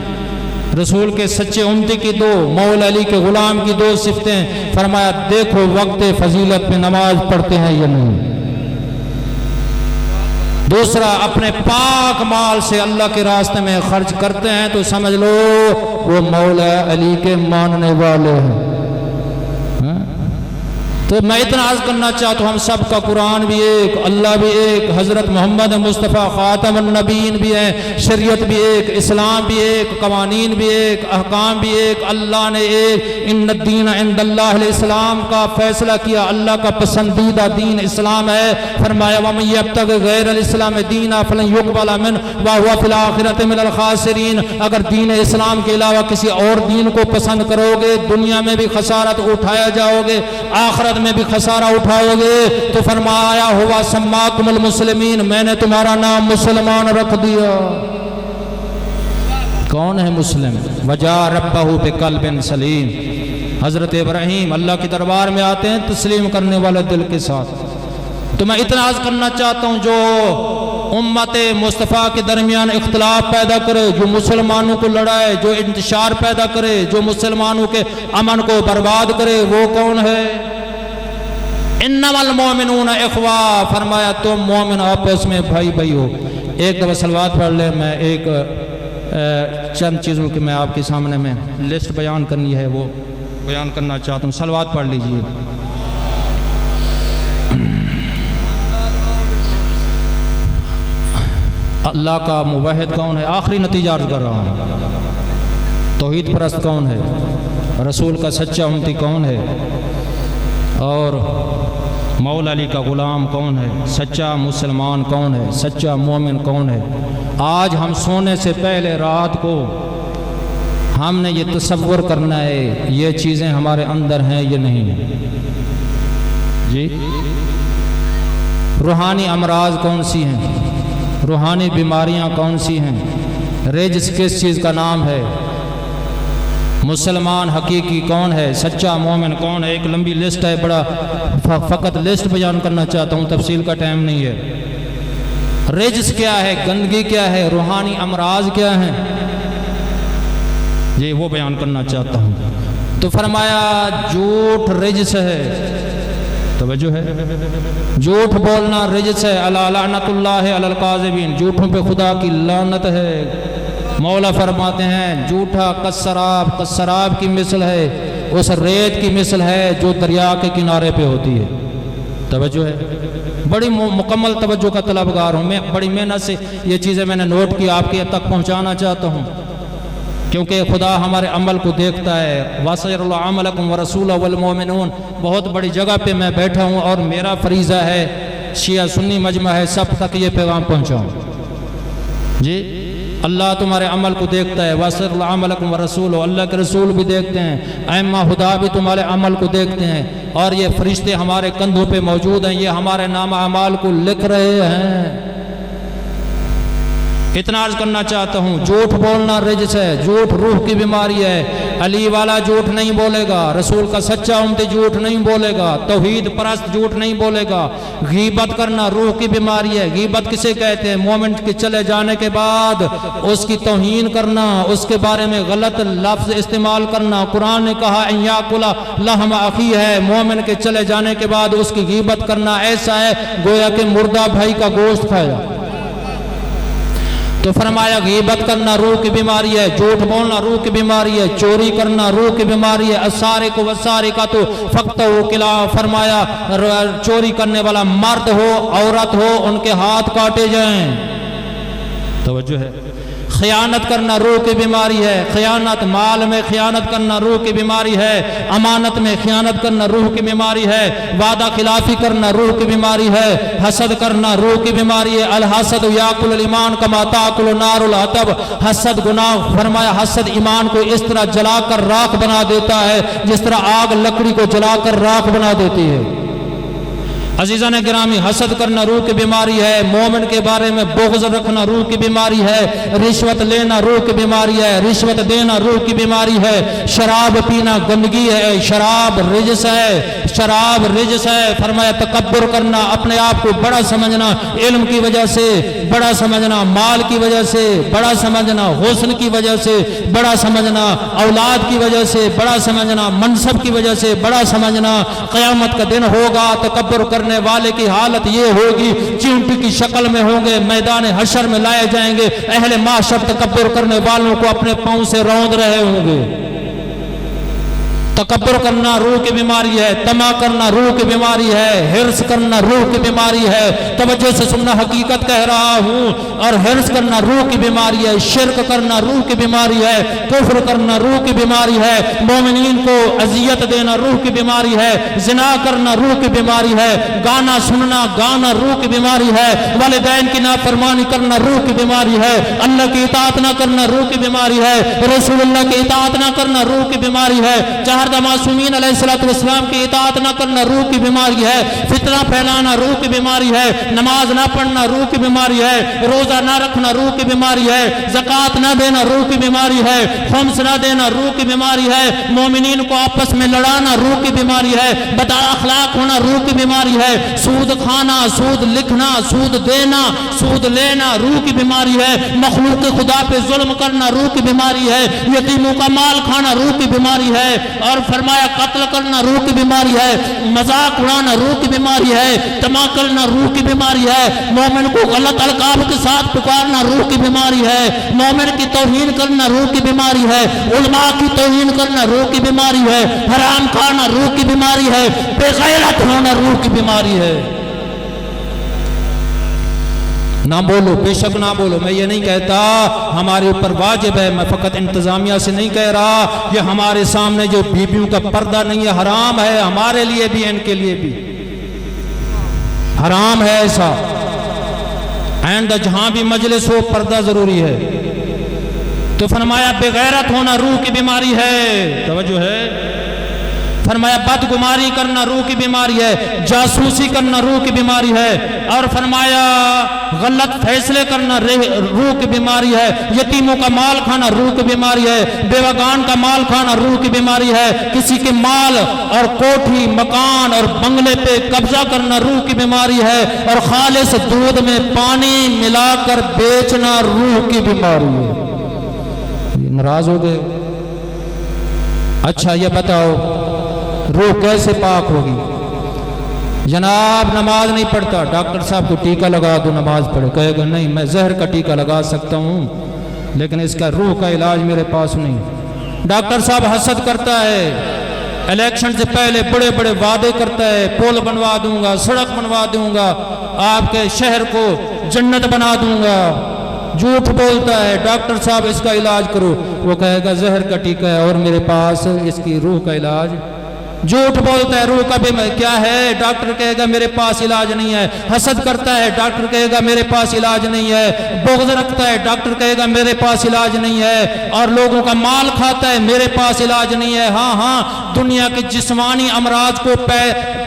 رسول کے سچے امتی کی دو، مولا علی کے غلام کی دو صفتیں۔ فرمایا دیکھو وقت فضیلت میں نماز پڑھتے ہیں یا نہیں، دوسرا اپنے پاک مال سے اللہ کے راستے میں خرچ کرتے ہیں، تو سمجھ لو وہ مولا علی کے ماننے والے ہیں۔ تو میں اتنا عرض کرنا چاہتا ہوں، ہم سب کا قرآن بھی ایک، اللہ بھی ایک، حضرت محمد مصطفیٰ خاتم النبیین بھی ہیں، شریعت بھی ایک، اسلام بھی ایک، قوانین بھی ایک، احکام بھی ایک، اللہ نے ایک، ان الدین عند اللہ الاسلام کا فیصلہ کیا، اللہ کا پسندیدہ دین اسلام ہے۔ فرمایا وَمَن يَبْتَغِ غَيْرَ الْإِسْلَامِ دِينًا فَلَن يُقْبَلَ مِنْهُ وَهُوَ فِي الْآخِرَةِ مِنَ الْخَاسِرِينَ۔ اگر دین اسلام کے علاوہ کسی اور دین کو پسند کرو گے، دنیا میں بھی خسارت اٹھایا جاؤ گے، آخرت میں بھی خسارہ اٹھاؤ گے۔ تو فرمایا ہوا سماکم المسلمین، میں نے تمہارا نام مسلمان رکھ دیا۔ کون ہے مسلم؟ وجا ربہ بقلب سلیم، حضرت ابراہیم اللہ کے دربار میں آتے ہیں تسلیم کرنے والے دل کے ساتھ۔ تو میں اتنا عرض کرنا چاہتا ہوں، جو امت مصطفیٰ کے درمیان اختلاف پیدا کرے، جو مسلمانوں کو لڑائے، جو انتشار پیدا کرے، جو مسلمانوں کے امن کو برباد کرے، وہ کون ہے؟ انما المؤمنون اخوہ، فرمایا تم مومن آپس میں بھائی بھائی ہو۔ ایک دفعہ صلوات پڑھ لیں، میں ایک چند چیزوں کی میں آپ کے سامنے میں لسٹ بیان کرنی ہے، وہ بیان کرنا چاہتا ہوں، صلوات پڑھ لیجئے۔ اللہ کا موحد کون ہے؟ آخری نتیجہ عرض کر رہا ہوں۔ توحید پرست کون ہے؟ رسول کا سچا امتی کون ہے؟ اور مولا علی کا غلام کون ہے؟ سچا مسلمان کون ہے؟ سچا مومن کون ہے؟ آج ہم سونے سے پہلے رات کو ہم نے یہ تصور کرنا ہے یہ چیزیں ہمارے اندر ہیں یا نہیں ہیں جی۔ روحانی امراض کون سی ہیں؟ روحانی بیماریاں کون سی ہیں؟ رجس کس چیز کا نام ہے؟ مسلمان حقیقی کون ہے؟ سچا مومن کون ہے؟ ایک لمبی لسٹ ہے، بڑا فقط لسٹ بیان کرنا چاہتا ہوں، تفصیل کا ٹائم نہیں ہے۔ رجس کیا ہے؟ گندگی کیا ہے؟ روحانی امراض کیا ہیں؟ یہ وہ بیان کرنا چاہتا ہوں۔ تو فرمایا جھوٹ رجس ہے، توجہ ہے، جھوٹ بولنا رجس ہے، الا لعنت اللہ علی الکاذبین، جھوٹوں پہ خدا کی لعنت ہے۔ مولا فرماتے ہیں جھوٹا کسراب، کسراب کی مثل ہے، اس ریت کی مثل ہے جو دریا کے کنارے پہ ہوتی ہے۔ توجہ ہے، بڑی مکمل توجہ کا طلبگار ہوں میں، بڑی محنت سے یہ چیزیں میں نے نوٹ کی، آپ کے تک پہنچانا چاہتا ہوں، کیونکہ خدا ہمارے عمل کو دیکھتا ہے۔ وَسَيَرَ اللَّهُ عَمَلَكُمْ وَرَسُولُهُ وَالْمُؤْمِنُونَ، بہت بڑی جگہ پہ میں بیٹھا ہوں اور میرا فریضہ ہے، شیعہ سنی مجمع ہے، سب تک یہ پیغام پہنچاؤں جی۔ اللہ تمہارے عمل کو دیکھتا ہے، وَسَيَرَ اللَّهُ عَمَلَكُمْ وَرَسُولُهُ، اللہ کے رسول بھی دیکھتے ہیں، ائمہ خدا بھی تمہارے عمل کو دیکھتے ہیں، اور یہ فرشتے ہمارے کندھوں پہ موجود ہیں، یہ ہمارے نام اعمال کو لکھ رہے ہیں۔ اتنا عرض کرنا چاہتا ہوں، جھوٹ بولنا رجس ہے، جھوٹ روح کی بیماری ہے۔ علی والا جھوٹ نہیں بولے گا، رسول کا سچا امتی جھوٹ نہیں بولے گا، توحید پرست جھوٹ نہیں بولے گا۔ غیبت کرنا روح کی بیماری ہے۔ غیبت کسے کہتے ہیں؟ مومن کے چلے جانے کے بعد اس کی توہین کرنا، اس کے بارے میں غلط لفظ استعمال کرنا۔ قرآن نے کہا ان یاکل لحم اخی ہے، مومن کے چلے جانے کے بعد اس کی غیبت کرنا ایسا ہے گویا کہ مردہ بھائی کا گوشت کھایا۔ تو فرمایا غیبت کرنا روح کی بیماری ہے، جھوٹ بولنا روح کی بیماری ہے، چوری کرنا روح کی بیماری ہے، السارق والسارقۃ فاقطعوا کلا، فرمایا چوری کرنے والا مرد ہو عورت ہو ان کے ہاتھ کاٹے جائیں۔ توجہ ہے۔ خیانت کرنا روح کی بیماری ہے، خیانت مال میں خیانت کرنا روح کی بیماری ہے، امانت میں خیانت کرنا روح کی بیماری ہے، وعدہ خلافی کرنا روح کی بیماری ہے، حسد کرنا روح کی بیماری ہے۔ الحسد یاکل الایمان کما تاکل النار الحطب، حسد گناہ، فرمایا حسد ایمان کو اس طرح جلا کر راکھ بنا دیتا ہے جس طرح آگ لکڑی کو جلا کر راکھ بنا دیتی ہے۔ عزیزان گرامی، حسد کرنا روح کی بیماری ہے، مومن کے بارے میں بغض رکھنا روح کی بیماری ہے، رشوت لینا روح کی بیماری ہے، رشوت دینا روح کی بیماری ہے، شراب پینا گندگی ہے، شراب رجس ہے، شراب رجس ہے۔ فرمایا تکبر کرنا، اپنے آپ کو بڑا سمجھنا، علم کی وجہ سے بڑا سمجھنا، مال کی وجہ سے بڑا سمجھنا، حسن کی وجہ سے بڑا سمجھنا، اولاد کی وجہ سے بڑا سمجھنا، منصب کی وجہ سے بڑا سمجھنا۔ قیامت کا دن ہوگا، تکبر کرنے والے کی حالت یہ ہوگی چیونٹی کی شکل میں ہوں گے، میدان حشر میں لائے جائیں گے، اہل معاشر تکبر کرنے والوں کو اپنے پاؤں سے روند رہے ہوں گے۔ تکبر کرنا روح کی بیماری ہے، طمع کرنا روح کی بیماری ہے، حرص کرنا روح کی بیماری ہے۔ توجہ سے سننا، حقیقت کہہ رہا ہوں، اور حرص کرنا روح کی بیماری ہے، شرک کرنا روح کی بیماری ہے، کفر کرنا روح کی بیماری ہے، مومنین کو اذیت دینا روح کی بیماری ہے، زنا کرنا روح کی بیماری ہے، گانا سننا گانا روح کی بیماری ہے، والدین کی نافرمانی کرنا روح کی بیماری ہے، اللہ کی اطاعت نہ کرنا روح کی بیماری ہے، رسول اللہ کی اطاعت نہ کرنا روح کی بیماری ہے، معصومین علیہ السلام کی اطاعت نہ کرنا روح کی بیماری ہے، فتنہ پھیلانا روح کی بیماری ہے، نماز نہ پڑھنا روح کی بیماری ہے، روزہ نہ رکھنا روح کی بیماری ہے، زکوٰۃ نہ دینا روح کی بیماری ہے، خمس نہ دینا روح کی بیماری ہے، مومنین کو آپس میں لڑانا روح کی بیماری ہے، بد اخلاق ہونا روح کی بیماری ہے، سود کھانا، سود لکھنا، سود دینا، سود لینا روح کی بیماری ہے، مخلوق خدا پہ ظلم کرنا روح کی بیماری ہے، یتیموں کا مال کھانا روح کی بیماری ہے، اور فرمایا قتل کرنا روح کی بیماری ہے، مذاق اڑانا روح کی بیماری ہے، طمع کرنا روح کی بیماری ہے، مومن کو غلط القاب کے ساتھ پکارنا روح کی بیماری ہے، مومن کی توہین کرنا روح کی بیماری ہے، علماء کی توہین کرنا روح کی بیماری ہے، حرام کھانا روح کی بیماری ہے، بے غیرت ہونا روح کی بیماری ہے۔ نہ بولو، بے شک نہ بولو، میں یہ نہیں کہتا ہمارے اوپر واجب ہے، میں فقط انتظامیہ سے نہیں کہہ رہا، یہ ہمارے سامنے جو بیویوں کا پردہ نہیں ہے حرام ہے، ہمارے لیے بھی ان کے لیے بھی حرام ہے ایسا۔ آئندہ جہاں بھی مجلس ہو پردہ ضروری ہے۔ تو فرمایا بے غیرت ہونا روح کی بیماری ہے، توجہ ہے۔ فرمایا بدگماری کرنا روح کی بیماری ہے، جاسوسی کرنا روح کی بیماری ہے، اور فرمایا غلط فیصلے کرنا روح کی بیماری ہے، یتیموں کا مال کھانا روح کی بیماری ہے، بیوگان کا مال کھانا روح کی بیماری ہے، کسی کے مال اور کوٹھی مکان اور بنگلے پہ قبضہ کرنا روح کی بیماری ہے، اور خالص دودھ میں پانی ملا کر بیچنا روح کی بیماری ہے۔ ناراض ہو گئے؟ اچھا یہ بتاؤ روح کیسے پاک ہوگی؟ جناب نماز نہیں پڑھتا، ڈاکٹر صاحب کو ٹیکہ لگا دو نماز پڑھے، کہے گا نہیں میں زہر کا ٹیکہ لگا سکتا ہوں لیکن اس کا روح کا علاج میرے پاس نہیں۔ ڈاکٹر صاحب حسد کرتا ہے، الیکشن سے پہلے بڑے بڑے وعدے کرتا ہے، پل بنوا دوں گا، سڑک بنوا دوں گا، آپ کے شہر کو جنت بنا دوں گا، جھوٹ بولتا ہے، ڈاکٹر صاحب اس کا علاج کرو، وہ کہے گا زہر کا ٹیکہ ہے اور میرے پاس اس کی روح کا علاج، جھوٹ بولتا ہے، روح کا بھی کیا ہے، ڈاکٹر کہے گا میرے پاس علاج نہیں ہے، حسد کرتا ہے، ڈاکٹر کہے گا میرے پاس علاج نہیں ہے، بغض رکھتا ہے، ڈاکٹر کہے گا میرے پاس علاج نہیں ہے، اور لوگوں کا مال کھاتا ہے، میرے پاس علاج نہیں ہے۔ ہاں ہاں، دنیا کے جسمانی امراض کو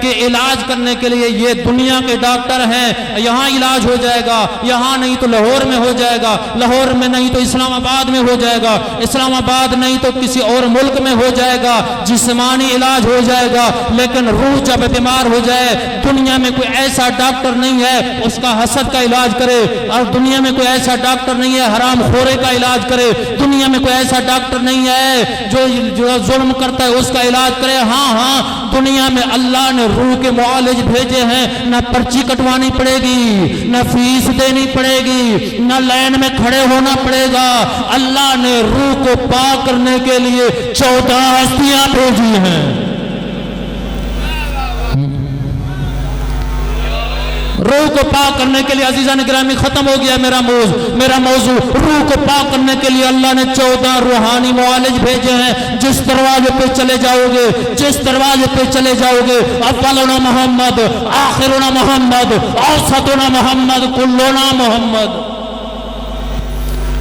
کے علاج کرنے کے لیے یہ دنیا کے ڈاکٹر ہیں، یہاں علاج ہو جائے گا، یہاں نہیں تو لاہور میں ہو جائے گا، لاہور میں نہیں تو اسلام آباد میں ہو جائے گا، اسلام آباد نہیں تو کسی اور ملک میں ہو جائے گا، جسمانی علاج ہو
جائے گا، لیکن روح جب بیمار ہو جائے، دنیا میں کوئی ایسا ڈاکٹر نہیں ہے اس کا حسد کا علاج کرے، اور دنیا میں کوئی ایسا ڈاکٹر نہیں ہے حرام خورے کا علاج کرے، دنیا میں کوئی ایسا ڈاکٹر نہیں ہے جو ظلم کرتا ہے اس کا علاج کرے۔ ہاں دنیا میں اللہ نے روح کے معالج بھیجے ہیں، نہ پرچی کٹوانی پڑے گی، نہ فیس دینی پڑے گی، نہ لائن میں کھڑے ہونا پڑے گا۔ اللہ نے روح کو پاک کرنے کے لیے 14 ہستیاں بھیجی ہیں۔ روح کو پاک کرنے کے لیے عزیزان گرامی ختم ہو گیا میرا موضوع۔ روح کو پاک کرنے کے لیے اللہ نے 14 روحانی معالج بھیجے ہیں۔ جس دروازے پہ چلے جاؤ گے اولنا محمد، آخرنا محمد، اوسطنا محمد، کلنا محمد۔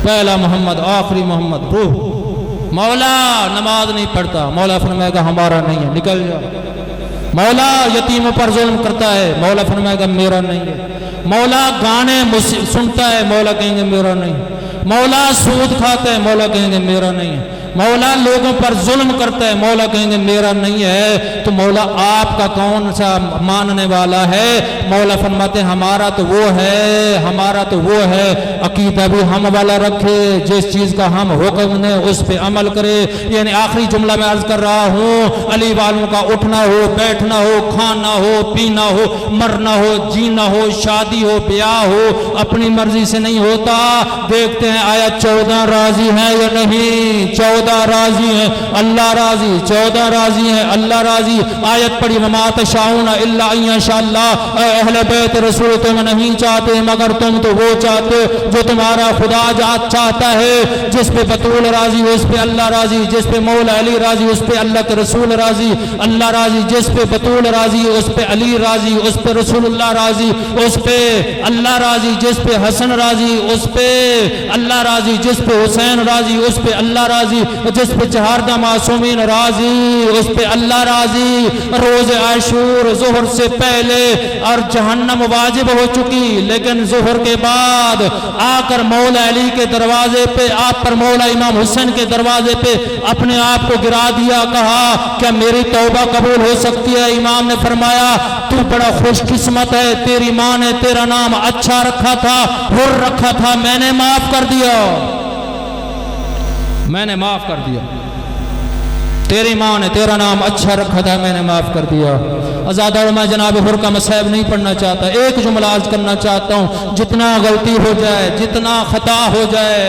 پہلا محمد، آخری محمد، روح۔ مولا نماز نہیں پڑھتا، مولا فرمائے گا ہمارا نہیں ہے، نکل جا۔ مولا یتیموں پر ظلم کرتا ہے، مولا فرمائے گا میرا نہیں ہے۔ مولا گانے سنتا ہے، مولا کہیں گے میرا نہیں۔ مولا سود کھاتا ہے، مولا کہیں گے میرا نہیں ہے۔ مولا لوگوں پر ظلم کرتا ہے، مولا کہیں گے میرا نہیں ہے۔ تو مولا آپ کا کون سا ماننے والا ہے؟ مولا فرماتے ہیں ہمارا تو وہ ہے، عقیدہ بھی ہم والا رکھے، جس چیز کا ہم حکم نے اس پہ عمل کرے۔ یعنی آخری جملہ میں عرض کر رہا ہوں، علی والوں کا اٹھنا ہو، بیٹھنا ہو، کھانا ہو، پینا ہو، مرنا ہو، جینا ہو، شادی ہو، بیاہ ہو، اپنی مرضی سے نہیں ہوتا۔ دیکھتے ہیں آیا 14 راضی ہیں یا نہیں؟ 14 راضی ہیں، اللہ راضی، 14 راضی ہیں، اللہ راضی۔ آیت پڑھی وما تشاؤون الا ان یشاء اللہ، اے اہل بیت رسول تم نہیں چاہتے مگر تم تو وہ چاہتے جو تمہارا خدا چاہتا ہے۔ جس پہ بطول راضی اس پہ اللہ راضی، جس پہ مولا علی راضی اس پہ اللہ کے رسول راضی، اللہ راضی۔ جس پہ بطول راضی اس پہ علی راضی، اس پہ رسول اللہ راضی، اس پہ اللہ راضی۔ جس پہ حسن راضی اس پہ اللہ راضی، جس پہ حسین راضی اس پہ اللہ راضی، جس پہ چہاردہ معصومین راضی اس پہ اللہ راضی۔ روز عاشور ظہر سے پہلے اور جہنم واجب ہو چکی، لیکن ظہر کے بعد آ کر مولا علی کے دروازے پہ، آپ پر مولا امام حسین کے دروازے پہ اپنے آپ کو گرا دیا، کہا کیا میری توبہ قبول ہو سکتی ہے؟ امام نے فرمایا تو بڑا خوش قسمت ہے، تیری ماں نے تیرا نام اچھا رکھا تھا، حر رکھا تھا، میں نے معاف کر دیا، میں نے معاف کر دیا۔ تیری ماں نے تیرا نام اچھا رکھا تھا، میں نے معاف کر دیا۔ آزادار میں جناب حر کا مصائب نہیں پڑھنا چاہتا، ایک جملہ عرض کرنا چاہتا ہوں، جتنا غلطی ہو جائے، جتنا خطا ہو جائے،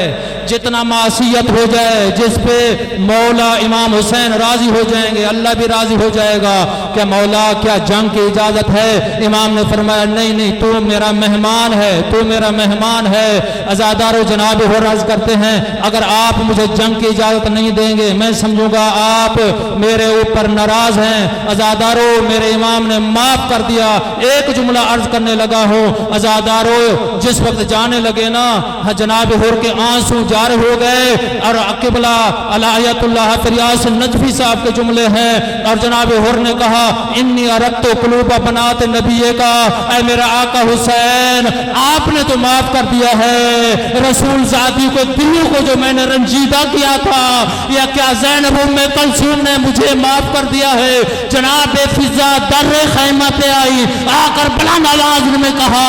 جتنا معصیت ہو جائے، جس پہ مولا امام حسین راضی ہو جائیں گے اللہ بھی راضی ہو جائے گا۔ کیا مولا کیا جنگ کی اجازت ہے؟ امام نے فرمایا نہیں، تو میرا مہمان ہے، تو میرا مہمان ہے۔ آزادار جناب حر عرض کرتے ہیں اگر آپ مجھے جنگ کی اجازت نہیں دیں گے میں سمجھوں گا آپ میرے اوپر ناراض ہیں۔ آزادارو میرے امام نے معاف کر دیا۔ ایک جملہ عرض کرنے لگا ہوں، آزادارو جس وقت جانے لگے نا جناب حر کے آنسو جارے ہو گئے، اور قبلہ علایت اللہ فریاس نجفی صاحب کے جملے ہیں، اور جناب حر نے کہا انی اردت قلوب بنات نبی کا، اے میرا آقا حسین آپ نے تو معاف کر دیا ہے، رسول ذاتی کو دلوں کو جو میں نے رنجیدہ کیا تھا، یا کیا زینب ام کلثوم نے مجھے معاف کر دیا ہے؟ جناب فضا در خیمہ پہ آئی، آ کر بلند آواز میں کہا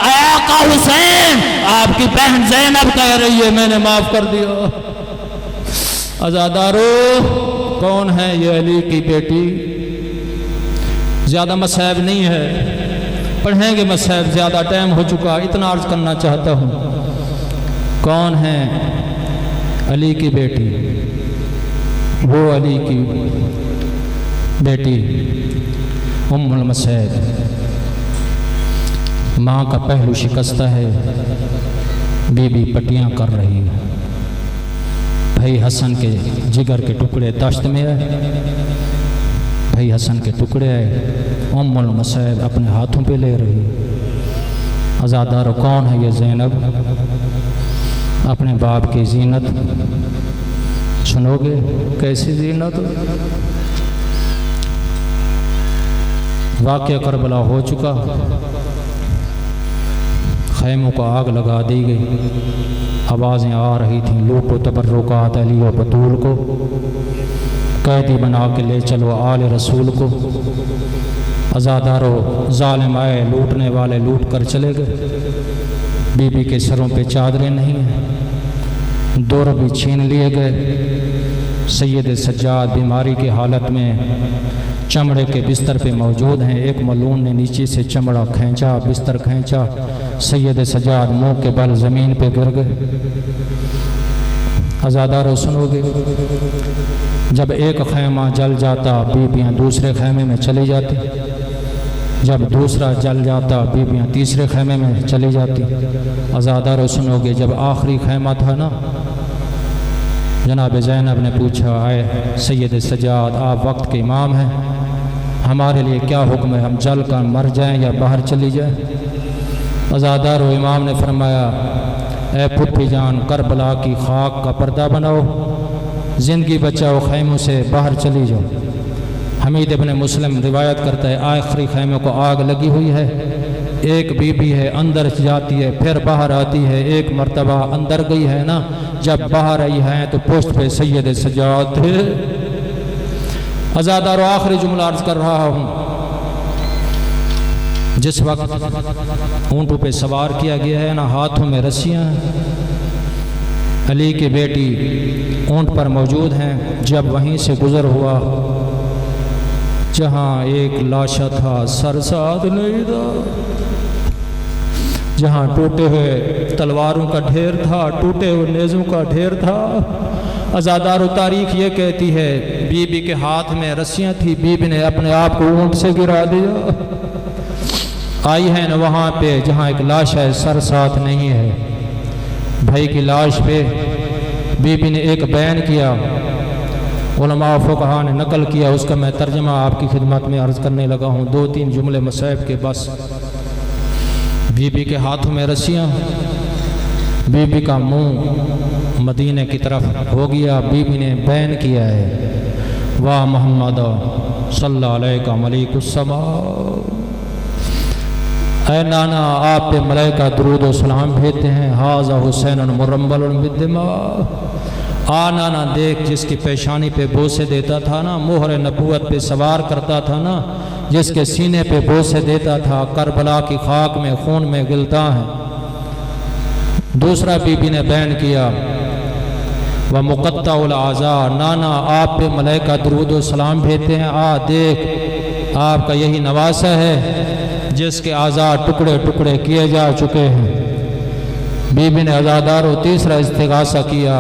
اے آقا حسین آپ کی بہن زینب کہہ رہی ہے میں نے معاف کر دیا۔ آزادارو کون ہے یہ علی کی بیٹی؟ زیادہ مصائب نہیں ہے، پڑھیں گے مصائب، زیادہ ٹائم ہو چکا، اتنا عرض کرنا چاہتا ہوں۔ کون ہے علی کی بیٹی؟ وہ علی کی بیٹی ام المصائب، ماں کا پہلو شکستہ ہے، بی بی پٹیاں کر رہی ہے، بھائی حسن کے جگر کے ٹکڑے دشت میں ہے، بھائی حسن کے ٹکڑے ہے، ام المصائب اپنے ہاتھوں پہ لے رہی ہے۔ آزادار کون ہے یہ زینب؟ اپنے باپ کی زینت سنو گے کیسی زینت؟ واقعہ کربلا ہو چکا، خیموں کو آگ لگا دی گئی، آوازیں آ رہی تھیں لوٹو تبرکات علی و بطول کو، قیدی بنا کے لے چلو آل رسول کو۔ عزادارو ظالم آئے، لوٹنے والے لوٹ کر چلے گئے۔ بی بی کے سروں پہ چادریں نہیں ہیں، دور بھی چھین لیے گئے۔ سید سجاد بیماری کی حالت میں چمڑے کے بستر پہ موجود ہیں۔ ایک ملعون نے نیچے سے چمڑا کھینچا، بستر کھینچا، سید سجاد منہ کے بل زمین پہ گر گئے۔ عزادارو سنو گے، جب ایک خیمہ جل جاتا بیبیاں دوسرے خیمے میں چلی جاتی، جب دوسرا جل جاتا بیبیاں تیسرے خیمے میں چلی جاتی۔ عزادارو سنو گے، جب آخری خیمہ تھا نا، جناب زینب نے پوچھا، اے سید سجاد آپ وقت کے امام ہیں، ہمارے لیے کیا حکم ہے، ہم جل کر مر جائیں یا باہر چلی جائیں؟ عزادارو امام نے فرمایا، اے پھپھی جان کربلا کی خاک کا پردہ بناؤ، زندگی بچاؤ، خیموں سے باہر چلی جاؤ۔ حمید ابن مسلم روایت کرتا ہے، آخری خیمے کو آگ لگی ہوئی ہے، ایک بی بی ہے اندر جاتی ہے پھر باہر آتی ہے، ایک مرتبہ اندر گئی ہے نا، جب باہر آئی ہے تو پشت پہ سید سجاد تھے۔ عزادارو آخری جملہ عرض کر رہا ہوں، جس وقت اونٹوں پہ سوار کیا گیا ہے نا، ہاتھوں میں رسیاں ہیں، علی کی بیٹی اونٹ پر موجود ہیں، جب وہیں سے گزر ہوا، جہاں ایک لاشا تھا سر ساتھ نہیں تھا، جہاں ٹوٹے ہوئے تلواروں کا ڈھیر تھا، ٹوٹے ہوئے نیزوں کا ڈھیر تھا۔ عزادارو تاریخ یہ کہتی ہے، بی بی کے ہاتھ میں رسیاں تھی، بی بی نے اپنے آپ کو اونٹ سے گرا دیا۔ آئی ہے نا وہاں پہ جہاں ایک لاش ہے، سر ساتھ نہیں ہے، بھائی کی لاش پہ بی بی نے ایک بیان کیا، علماء فقہاء نے نقل کیا، اس کا میں ترجمہ آپ کی خدمت میں عرض کرنے لگا ہوں، 2-3 جملے مصائب کے بس۔ بی بی کے ہاتھوں میں رسیاں، بی بی کا منہ مدینہ کی طرف ہو گیا، بی بی نے بیان کیا ہے، واہ محمد صلی اللہ علیہ ملیک السماء، اے نانا آپ پہ ملائکہ درود و سلام بھیجتے ہیں، ھذا حسین مرمل بالدماء، آ نانا دیکھ جس کی پیشانی پہ بوسے دیتا تھا نا، مہر نبوت پہ سوار کرتا تھا نا، جس کے سینے پہ بوسے دیتا تھا، کربلا کی خاک میں خون میں گلتا ہے۔ دوسرا بی بی نے بیان کیا، وَمُقَطَّعُ الْأَعْضَاء، نانا آپ پہ ملائکہ درود و سلام بھیجتے ہیں، آ دیکھ آپ کا یہی نواسہ ہے جس کے اعضاء ٹکڑے ٹکڑے کیے جا چکے ہیں۔ بی بی نے عزادارو تیسرا استغاثہ کیا،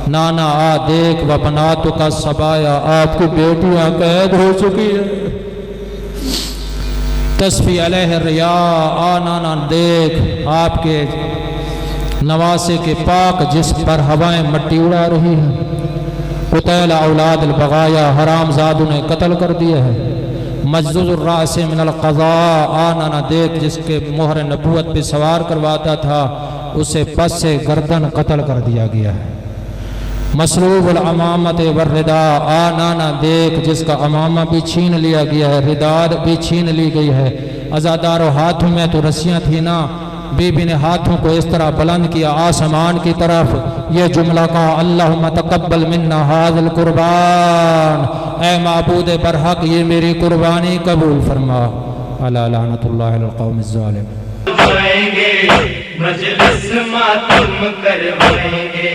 نانا آ دیکھ وَبَنَاتُكَ الصَّبَايَا، آپ کی بیٹیاں قید ہو چکی ہیں، تَصْفِي عَلَيْهِ الرِّيَاء، آ نانا دیکھ آپ کے نواسے کے پاک جس پر ہوائیں مٹی اڑا رہی ہیں، قُتِلَ اولاد البغایا، حرام زادوں نے قتل کر دیا ہے، مجزوز الرأس من القضاء، آ نانا دیکھ جس کے مہر نبوت پہ سوار کرواتا تھا، اسے پس سے گردن قتل کر دیا گیا ہے، مسلوب الامامت والرداء، آ نانا دیکھ جس کا امامہ بھی چھین لیا گیا ہے، رداد بھی چھین لی گئی ہے۔ عزادارو ہاتھوں میں تو رسیاں تھی نا، بی بی نے ہاتھوں کو اس طرح بلند کیا آسمان کی طرف، یہ جملہ کہا، اللہم تقبل منا ھذا القربان، اے معبود برحق یہ میری قربانی قبول فرما، الا لعنت اللہ علی القوم الظالم۔
مجلس ماتم کروائیں گے